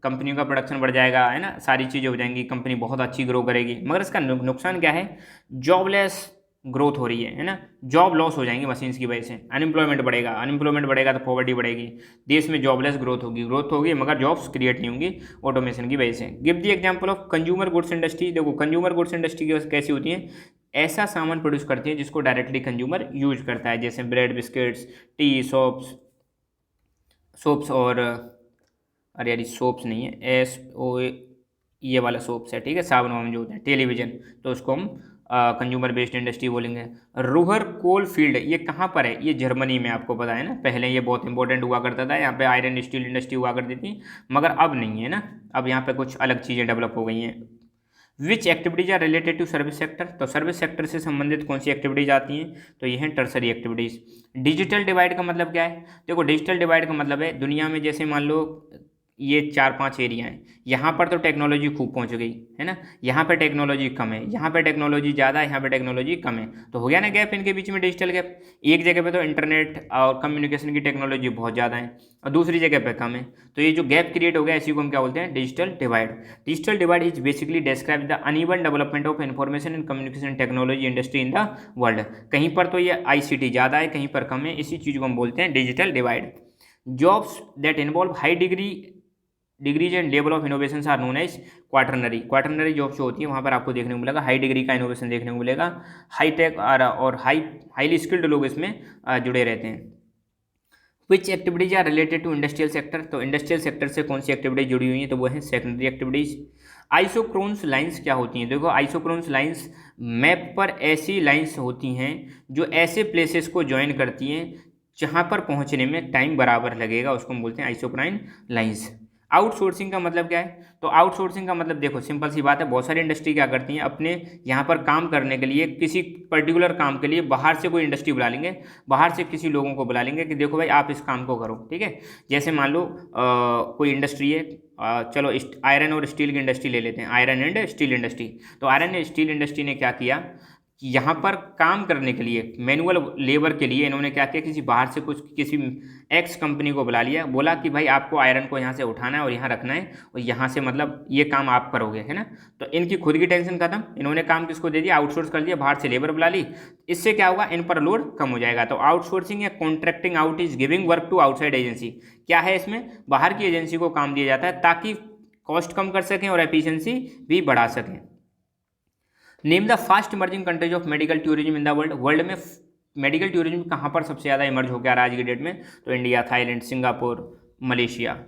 कंपनियों का प्रोडक्शन बढ़ जाएगा, है ना, सारी चीज़ें हो जाएंगी, कंपनी बहुत अच्छी ग्रो करेगी, मगर इसका नुकसान क्या है? जॉबलेस ग्रोथ हो रही है ना, जॉब लॉस हो जाएंगे मशीन्स की वजह से, अनएम्प्लॉयमेंट बढ़ेगा, अनएम्प्लॉयमेंट बढ़ेगा तो पॉवर्टी बढ़ेगी, देश में जॉबलेस ग्रोथ होगी मगर जॉब्स क्रिएट नहीं होंगी ऑटोमेशन की वजह से। Give the example of consumer goods industry. देखो कंज्यूमर गुड्स इंडस्ट्री कैसी होती है? ऐसा सामान प्रोड्यूस करती है जिसको डायरेक्टली कंज्यूमर यूज करता है, जैसे ब्रेड, बिस्किट्स, टी, सोप्स और अरे यार सोप्स नहीं है, ये वाला सोप्स है, ठीक है, साबुन वाबुन जो होते हैं, टेलीविजन, तो उसको हम कंज्यूमर बेस्ड इंडस्ट्री बोलेंगे। रूहर कोल फील्ड, ये कहाँ पर है? ये जर्मनी में, आपको पता है ना, पहले ये बहुत इंपॉर्टेंट हुआ करता था, यहाँ पे आयरन स्टील इंडस्ट्री हुआ करती थी, मगर अब नहीं है ना, अब यहाँ पे कुछ अलग चीज़ें डेवलप हो गई हैं। Which activities are related to service sector? तो सर्विस सेक्टर से संबंधित कौन सी एक्टिविटीज़ आती हैं? तो ये हैं टर्सरी एक्टिविटीज़। डिजिटल डिवाइड का मतलब क्या है? देखो डिजिटल डिवाइड का मतलब है दुनिया में जैसे मान लो ये 4-5 एरिया हैं, यहाँ पर तो टेक्नोलॉजी खूब पहुँच गई है ना, यहाँ पे टेक्नोलॉजी कम है, यहाँ पे टेक्नोलॉजी ज़्यादा है, यहाँ पे टेक्नोलॉजी कम है, तो हो गया ना गैप इनके बीच में, डिजिटल गैप। एक जगह पे तो इंटरनेट और कम्युनिकेशन की टेक्नोलॉजी बहुत ज़्यादा है और दूसरी जगह पे कम है, तो ये जो गैप क्रिएट हो गया इसी को हम क्या बोलते हैं? Digital divide. Digital divide is basically describe the uneven development of information and communication technology industry in the world. कहीं पर तो ये ICT ज़्यादा है, कहीं पर कम है, इसी चीज़ को हम बोलते हैं digital divide. Jobs that involve high degrees and level of innovation are known as quaternary job जो होती है वहाँ पर आपको देखने को मिलेगा हाई डिग्री का इनोवेशन देखने को मिलेगा, हाई टेक और हाईली स्किल्ड लोग इसमें जुड़े रहते हैं। Which activities are related to industrial sector? तो इंडस्ट्रियल सेक्टर से कौन सी एक्टिविटीज जुड़ी हुई हैं? तो वो हैं सेकेंडरी एक्टिविटीज। आइसोक्रोन्स लाइंस क्या होती हैं? देखो आइसोक्रोन्स लाइंस मैप पर ऐसी लाइंस होती हैं जो ऐसे प्लेसेस को ज्वाइन करती हैं जहाँ पर पहुँचने में टाइम बराबर लगेगा, उसको हम बोलते हैं आइसोक्राइन लाइंस। आउटसोर्सिंग का मतलब क्या है? तो आउटसोर्सिंग का मतलब देखो सिंपल सी बात है, बहुत सारी इंडस्ट्री क्या करती हैं अपने यहाँ पर काम करने के लिए, किसी पर्टिकुलर काम के लिए बाहर से कोई इंडस्ट्री बुला लेंगे, बाहर से किसी लोगों को बुला लेंगे कि देखो भाई आप इस काम को करो, ठीक है। जैसे मान लो कोई इंडस्ट्री है, चलो आयरन और स्टील की इंडस्ट्री ले लेते हैं, आयरन एंड स्टील इंडस्ट्री। तो आयरन एंड स्टील इंडस्ट्री ने क्या किया कि यहाँ पर काम करने के लिए मैनुअल लेबर के लिए इन्होंने क्या किया, किसी बाहर से किसी एक्स कंपनी को बुला लिया, बोला कि भाई आपको आयरन को यहाँ से उठाना है और यहाँ रखना है और यहाँ से मतलब ये काम आप करोगे, है ना। तो इनकी खुद की टेंशन खत्म, इन्होंने काम किसको दे दिया? आउटसोर्स कर दिया, बाहर से लेबर बुला ली। इससे क्या होगा? इन पर लोड कम हो जाएगा। तो आउटसोर्सिंग या contracting out is giving work to outside agency. क्या है इसमें? बाहर की एजेंसी को काम दिया जाता है ताकि कॉस्ट कम कर सकें और एफिशिएंसी भी बढ़ा सकें। Name the fast emerging countries of medical tourism in the world. World में मेडिकल टूरिज्म कहाँ पर सबसे ज़्यादा इमर्ज हो गया आज की डेट में? तो India, Thailand, Singapore, Malaysia.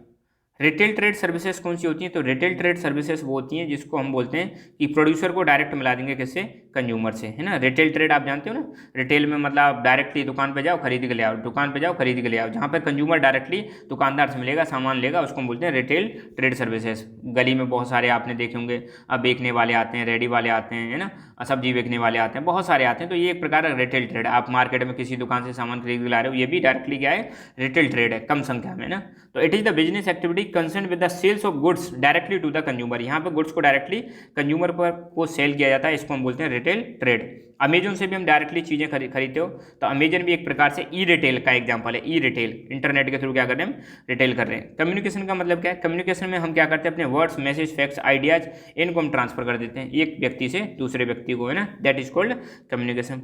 Retail trade services कौन सी होती हैं? तो रिटेल ट्रेड सर्विसेज वो होती हैं जिसको हम बोलते हैं कि प्रोड्यूसर को डायरेक्ट मिला देंगे किससे? कंज्यूमर से, है ना। रिटेल ट्रेड आप जानते हो ना, रिटेल में मतलब आप डायरेक्टली दुकान पे जाओ खरीद के ले आओ, दुकान पे जाओ खरीद के ले आओ, जहाँ पे कंज्यूमर डायरेक्टली दुकानदार से मिलेगा, सामान लेगा, उसको हम बोलते हैं रिटेल ट्रेड सर्विसेज। गली में बहुत सारे आपने देखे होंगे, अब बेचने वाले आते हैं, रेडी वाले आते हैं, है ना, सब्जी बेचने वाले आते हैं, बहुत सारे आते हैं। तो ये एक प्रकार का रिटेल ट्रेड है। आप मार्केट में किसी दुकान से सामान खरीद के ला रहे हो, ये भी डायरेक्टली क्या है? रिटेल ट्रेड है, कम संख्या में ना। तो it is the business activity concern with the sales of goods directly to the consumer. यहाँ पे गुड्स को डायरेक्टली कंज्यूमर पर को सेल किया जाता है, इसको हम बोलते हैं रिटेल ट्रेड। अमेजन से भी हम डायरेक्टली चीज़ें खरीदते हो, तो अमेजन भी एक प्रकार से ई रिटेल का एग्जाम्पल है। ई रिटेल, इंटरनेट के थ्रू क्या कर रहे हैं हम, रिटेल कर रहे हैं। कम्युनिकेशन का मतलब क्या है, कम्युनिकेशन में हम क्या करते हैं, अपने वर्ड्स, मैसेज, फैक्ट्स, आइडियाज, इनको हम ट्रांसफर कर देते हैं एक व्यक्ति से दूसरे व्यक्ति को, है ना, that is called communication.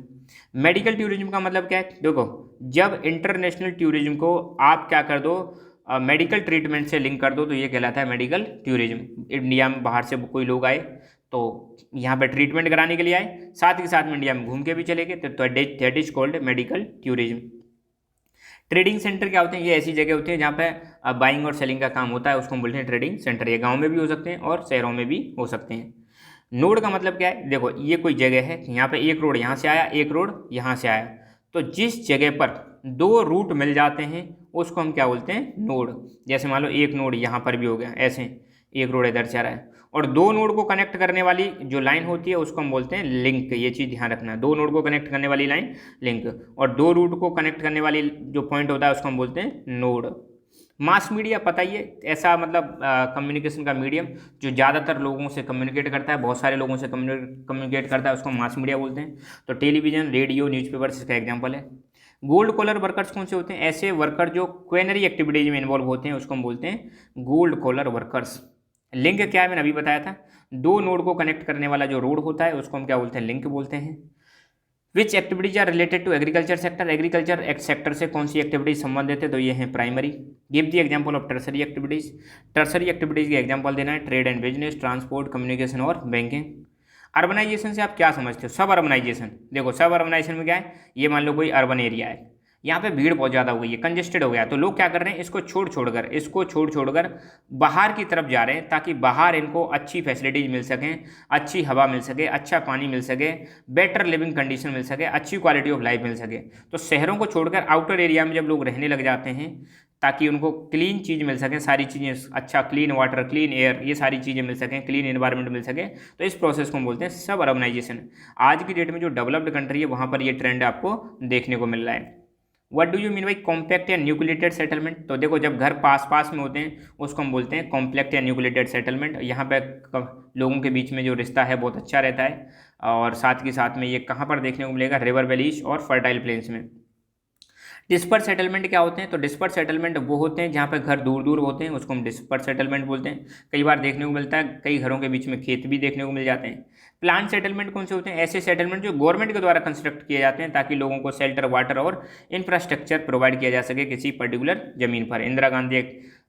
Medical tourism का मतलब क्या है, देखो जब इंटरनेशनल टूरिज्म को आप क्या कर दो, मेडिकल ट्रीटमेंट से लिंक कर दो, तो ये कहलाता है मेडिकल टूरिज्म। इंडिया में बाहर से कोई लोग आए तो यहाँ पे ट्रीटमेंट कराने के लिए आए, साथ ही साथ में इंडिया में घूम के भी चले गए, तो that is called medical tourism. Trading centre क्या होते हैं, ये ऐसी जगह होती है जहाँ पे बाइंग और सेलिंग का काम होता है, उसको हम बोलते हैं ट्रेडिंग सेंटर। ये गाँव में भी हो सकते हैं और शहरों में भी हो सकते हैं। नोड का मतलब क्या है, देखो ये कोई जगह है, यहाँ पे एक रोड यहाँ से आया, एक रोड यहाँ से आया, तो जिस जगह पर दो रूट मिल जाते हैं उसको हम क्या बोलते हैं, नोड। जैसे मान लो एक नोड यहाँ पर भी हो गया, ऐसे एक रोड इधर से आ रहा है, और दो नोड को कनेक्ट करने वाली जो लाइन होती है उसको हम बोलते हैं लिंक। ये चीज़ ध्यान रखना है, दो नोड को कनेक्ट करने वाली लाइन लिंक, और दो रूट को कनेक्ट करने वाली जो पॉइंट होता है उसको हम बोलते हैं नोड। मास मीडिया पता ही है, ऐसा मतलब कम्युनिकेशन का मीडियम जो ज़्यादातर लोगों से कम्युनिकेट करता है, बहुत सारे लोगों से कम्युनिकेट करता है, उसको मास मीडिया बोलते हैं। तो टेलीविज़न, रेडियो, न्यूज़पेपर्स इसका एग्जांपल है। गोल्ड कॉलर वर्कर्स कौन से होते हैं, ऐसे वर्कर जो क्वेनरी एक्टिविटीज में इन्वॉल्व होते हैं, उसको हम बोलते हैं गोल्ड कॉलर वर्कर्स। लिंक क्या है, मैंने अभी बताया था, दो नोड को कनेक्ट करने वाला जो रोड होता है उसको हम क्या बोलते हैं, लिंक बोलते हैं। Which activities are related to agriculture sector, agriculture sector से कौन सी एक्टिविटीज संबंधित है, तो ये हैं primary. Give the example of tertiary activities, tertiary activities के एग्जांपल देना है, trade and business, transport, communication और बैंकिंग। अर्बनाइजेशन से आप क्या समझते हो, सब अर्बनाइजेशन। देखो सब अर्बनाइजेशन में क्या है, ये मान लो कोई अर्बन एरिया है, यहाँ पे भीड़ बहुत ज़्यादा हो गई है, कंजेस्टेड हो गया, तो लोग क्या कर रहे हैं, इसको छोड़ छोड़कर बाहर की तरफ जा रहे हैं, ताकि बाहर इनको अच्छी फैसिलिटीज मिल सकें, अच्छी हवा मिल सके, अच्छा पानी मिल सके, बेटर लिविंग कंडीशन मिल सके, अच्छी क्वालिटी ऑफ लाइफ मिल सके। तो शहरों को छोड़कर आउटर एरिया में जब लोग रहने लग जाते हैं, ताकि उनको क्लीन चीज़ मिल सके, सारी चीज़ें, अच्छा क्लीन वाटर, क्लीन एयर, ये सारी चीज़ें मिल सकें, क्लीन एनवायरनमेंट मिल सके, तो इस प्रोसेस को हम बोलते हैं सब अर्बनाइजेशन। आज की डेट में जो डेवलप्ड कंट्री है वहाँ पर ये ट्रेंड आपको देखने को मिल रहा है। What do you mean by compact या न्यूक्लिएटेड सेटलमेंट, तो देखो जब घर पास पास में होते हैं उसको हम बोलते हैं कॉम्पैक्ट या न्यूक्लिएटेड सेटलमेंट। यहाँ पे लोगों के बीच में जो रिश्ता है बहुत अच्छा रहता है, और साथ के साथ में ये कहाँ पर देखने को मिलेगा, रिवर वैलीज और फर्टाइल प्लेन्स में। डिस्पर्स सेटलमेंट क्या होते हैं, तो डिस्पर्स सेटलमेंट वो होते हैं जहाँ पर घर दूर दूर होते हैं, उसको हम डिस्पर्स सेटलमेंट बोलते हैं। कई बार देखने को मिलता है, कई घरों के बीच में खेत भी देखने को मिल जाते हैं। प्लान सेटलमेंट कौन से होते हैं, ऐसे सेटलमेंट जो गवर्नमेंट के द्वारा कंस्ट्रक्ट किए जाते हैं, ताकि लोगों को शेल्टर, वाटर और इंफ्रास्ट्रक्चर प्रोवाइड किया जा सके किसी पर्टिकुलर ज़मीन पर। इंदिरा गांधी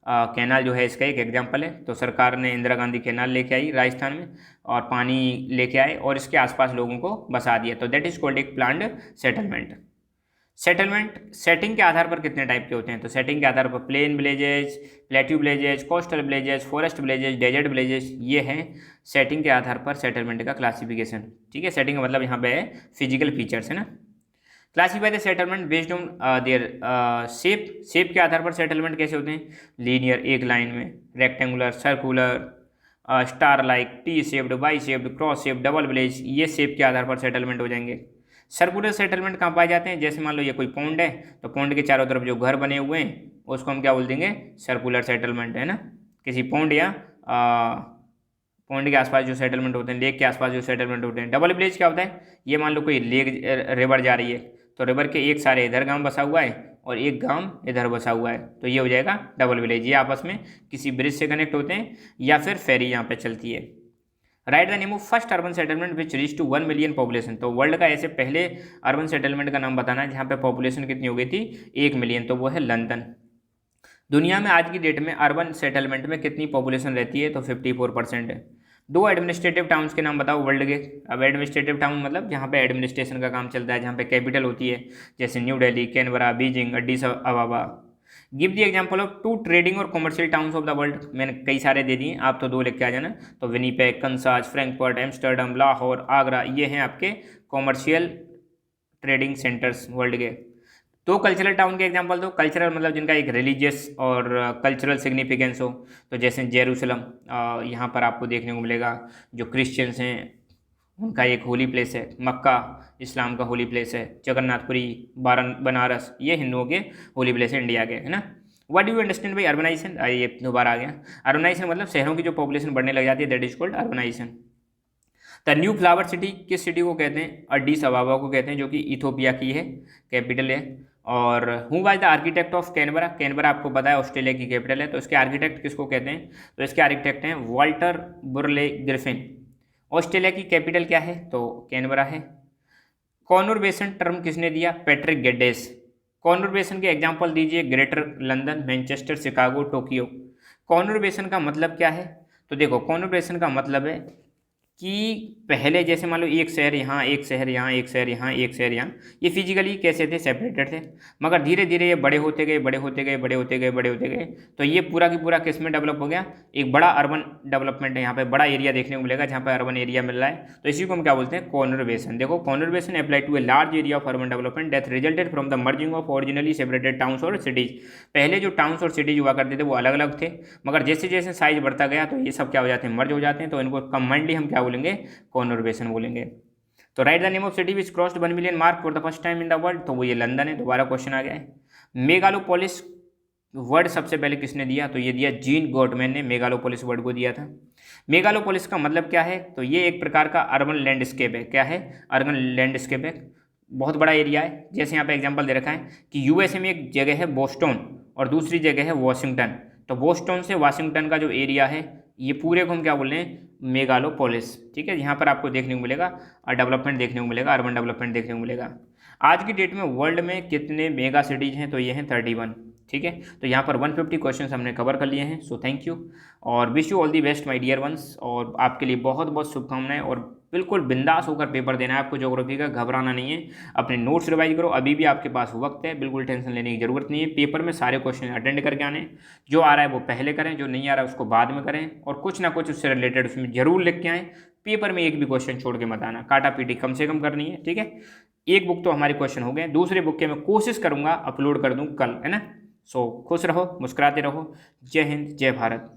कैनाल जो है इसका एक एग्जाम्पल है। तो सरकार ने इंदिरा गांधी कैनाल लेके आई राजस्थान में, और पानी लेके आए और इसके आसपास लोगों को बसा दिया, तो दैट इज कॉल्ड एक प्लान्ड सेटलमेंट। सेटलमेंट सेटिंग के आधार पर कितने टाइप के होते हैं, तो सेटिंग के आधार पर plain villages, plateau villages, coastal villages, forest villages, desert villages, ये हैं सेटिंग के आधार पर सेटलमेंट का क्लासिफिकेशन। ठीक है, सेटिंग का मतलब यहाँ पे है फिजिकल फीचर्स, है ना। Classify the settlement based on their shape के आधार पर सेटलमेंट कैसे होते हैं, लीनियर एक लाइन में, rectangular, circular, star like, T shaped, Y shaped, cross shaped, double village, ये शेप के आधार पर सेटलमेंट हो जाएंगे। सर्कुलर सेटलमेंट कहाँ पाए जाते हैं, जैसे मान लो ये कोई पॉन्ड है, तो पॉन्ड के चारों तरफ जो घर बने हुए हैं उसको हम क्या बोल देंगे, सर्कुलर सेटलमेंट, है ना। किसी पॉन्ड या पॉन्ड के आसपास जो सेटलमेंट होते हैं, लेक के आसपास जो सेटलमेंट होते हैं। डबल विलेज क्या होता है, ये मान लो कोई लेक, रिवर जा रही है, तो रिवर के एक सारे इधर गांव बसा हुआ है और एक गांव इधर बसा हुआ है, तो ये हो जाएगा डबल विलेज। ये आपस में किसी ब्रिज से कनेक्ट होते हैं या फिर फेरी यहाँ पे चलती है। Write the name of first urban settlement which reach to 1 million population, तो वर्ल्ड का ऐसे पहले अर्बन सेटलमेंट का नाम बताना है जहाँ पे पॉपुलेशन कितनी हो गई थी, 1 मिलियन, तो वो है लंदन। दुनिया में आज की डेट में अर्बन सेटलमेंट में कितनी पॉपुलेशन रहती है, तो 54% है। दो एडमिनिस्ट्रेटिव टाउन्स के नाम बताओ वर्ल्ड के। अब एडमिनिस्ट्रेटिव टाउन मतलब जहाँ पे एडमिनिस्ट्रेशन का काम चलता है, जहाँ पे कैपिटल होती है, जैसे New Delhi, Canberra, Beijing, Addis Ababa. Give the example of 2 trading और commercial towns of the world, मैंने कई सारे दे दिए, आप तो 2 लिख के आ जाना। तो Winnipeg, Kansas, Frankfurt, Amsterdam, Lahore, Agra, ये हैं आपके कॉमर्शियल ट्रेडिंग सेंटर्स वर्ल्ड के। 2 कल्चरल टाउन के एग्जांपल दो। कल्चरल मतलब जिनका एक रिलीजियस और कल्चरल सिग्निफिकेंस हो, तो जैसे जेरूसलम, यहाँ पर आपको देखने को मिलेगा जो क्रिश्चियंस हैं उनका एक होली प्लेस है। मक्का इस्लाम का होली प्लेस है। जगन्नाथपुरी, बनारस, ये हिंदुओं के होली प्लेस है इंडिया के, है ना। What do you understand by urbanisation, ये दोबारा आ गया। अर्बनाइजेशन मतलब शहरों की जो पॉपुलेशन बढ़ने लग जाती है, that is called urbanisation. The new flower city किस सिटी को कहते हैं? अडीस अबाबा को कहते हैं, जो कि इथोपिया की है, कैपिटल है। और who was the architect of Canberra? Canberra आपको पता है ऑस्ट्रेलिया की कैपिटल है, तो इसके आर्किटेक्ट किसको कहते हैं? तो इसके आर्किटेक्ट हैं वाल्टर बुरले ग्रिफिन। ऑस्ट्रेलिया की कैपिटल क्या है? तो कैनबरा है। कॉन्वर्बेशन टर्म किसने दिया? Patrick Geddes. कॉन्वर्बेशन के एग्जाम्पल दीजिए, Greater London, Manchester, Chicago, Tokyo. Conurbation का मतलब क्या है? तो देखो, कॉन्वर्बेशन का मतलब है कि पहले जैसे मान लो एक शहर यहाँ, एक शहर यहाँ, एक शहर यहाँ, एक शहर यहाँ, ये फिजिकली कैसे थे? सेपरेटेड थे। मगर धीरे धीरे ये बड़े होते गए, बड़े होते गए, बड़े होते गए, बड़े होते गए, तो ये पूरा की पूरा किस में डेवलप हो गया? एक बड़ा अर्बन डेवलपमेंट है, यहाँ पे बड़ा एरिया देखने को मिलेगा जहाँ पे अर्बन एरिया मिल रहा है, तो इसी को हम क्या बोलते हैं? कॉन्वर्बेशन। देखो, conurbation apply to a large area of urban development that resulted from the merging of originally separated towns और सिटीज। पहले जो टाउन्स और सिटीज हुआ करते थे वो अलग अलग थे, मगर जैसे जैसे साइज बढ़ता गया तो ये सब क्या हो जाते हैं? मर्ज हो जाते हैं, तो इनको कंबाइंडली हम क्या बोलेंगे? कॉन्वर्बेशन बोलेंगे। तो right the name of city which crossed 1 million mark for the first time in the world, तो वो ये लंदन है। दोबारा क्वेश्चन आ गया है। मेगालोपोलिस वर्ड सबसे पहले किसने दिया? तो ये दिया जीन गॉटमैन ने, मेगालोपोलिस वर्ड को दिया था। मेगालोपोलिस का मतलब क्या है? तो ये एक प्रकार का अर्बन लैंडस्केप है। क्या है? अर्बन लैंडस्केप है, बहुत बड़ा एरिया है। जैसे यहाँ पे एग्जांपल दे रखा है कि यूएसए में एक जगह है बोस्टन और दूसरी जगह है वॉशिंगटन, तो बोस्टन से वाशिंगटन का जो एरिया है ये पूरे को हम क्या बोल रहे हैं? मेगालोपोलिस। ठीक है, यहाँ पर आपको देखने को मिलेगा डेवलपमेंट देखने को मिलेगा, अर्बन डेवलपमेंट देखने को मिलेगा। आज की डेट में वर्ल्ड में कितने मेगा सिटीज़ हैं? तो ये हैं 31। ठीक है, तो यहाँ पर 150 क्वेश्चंस हमने कवर कर लिए हैं। सो थैंक यू और wish you all the best my dear ones, और आपके लिए बहुत बहुत शुभकामनाएं। और बिल्कुल बिंदास होकर पेपर देना है आपको ज्योग्राफी का, घबराना नहीं है। अपने नोट्स रिवाइज करो, अभी भी आपके पास वक्त है, बिल्कुल टेंशन लेने की जरूरत नहीं है। पेपर में सारे क्वेश्चन अटेंड करके आने, जो आ रहा है वो पहले करें, जो नहीं आ रहा है उसको बाद में करें, और कुछ ना कुछ उससे रिलेटेड उसमें जरूर लिख के आएँ। पेपर में एक भी क्वेश्चन छोड़ के मत आना, काटा पीटी कम से कम करनी है। ठीक है, एक बुक तो हमारे क्वेश्चन हो गए, दूसरे बुक के मैं कोशिश करूंगा अपलोड कर दूं कल, है ना। सो खुश रहो, मुस्कुराते रहो। जय हिंद, जय भारत।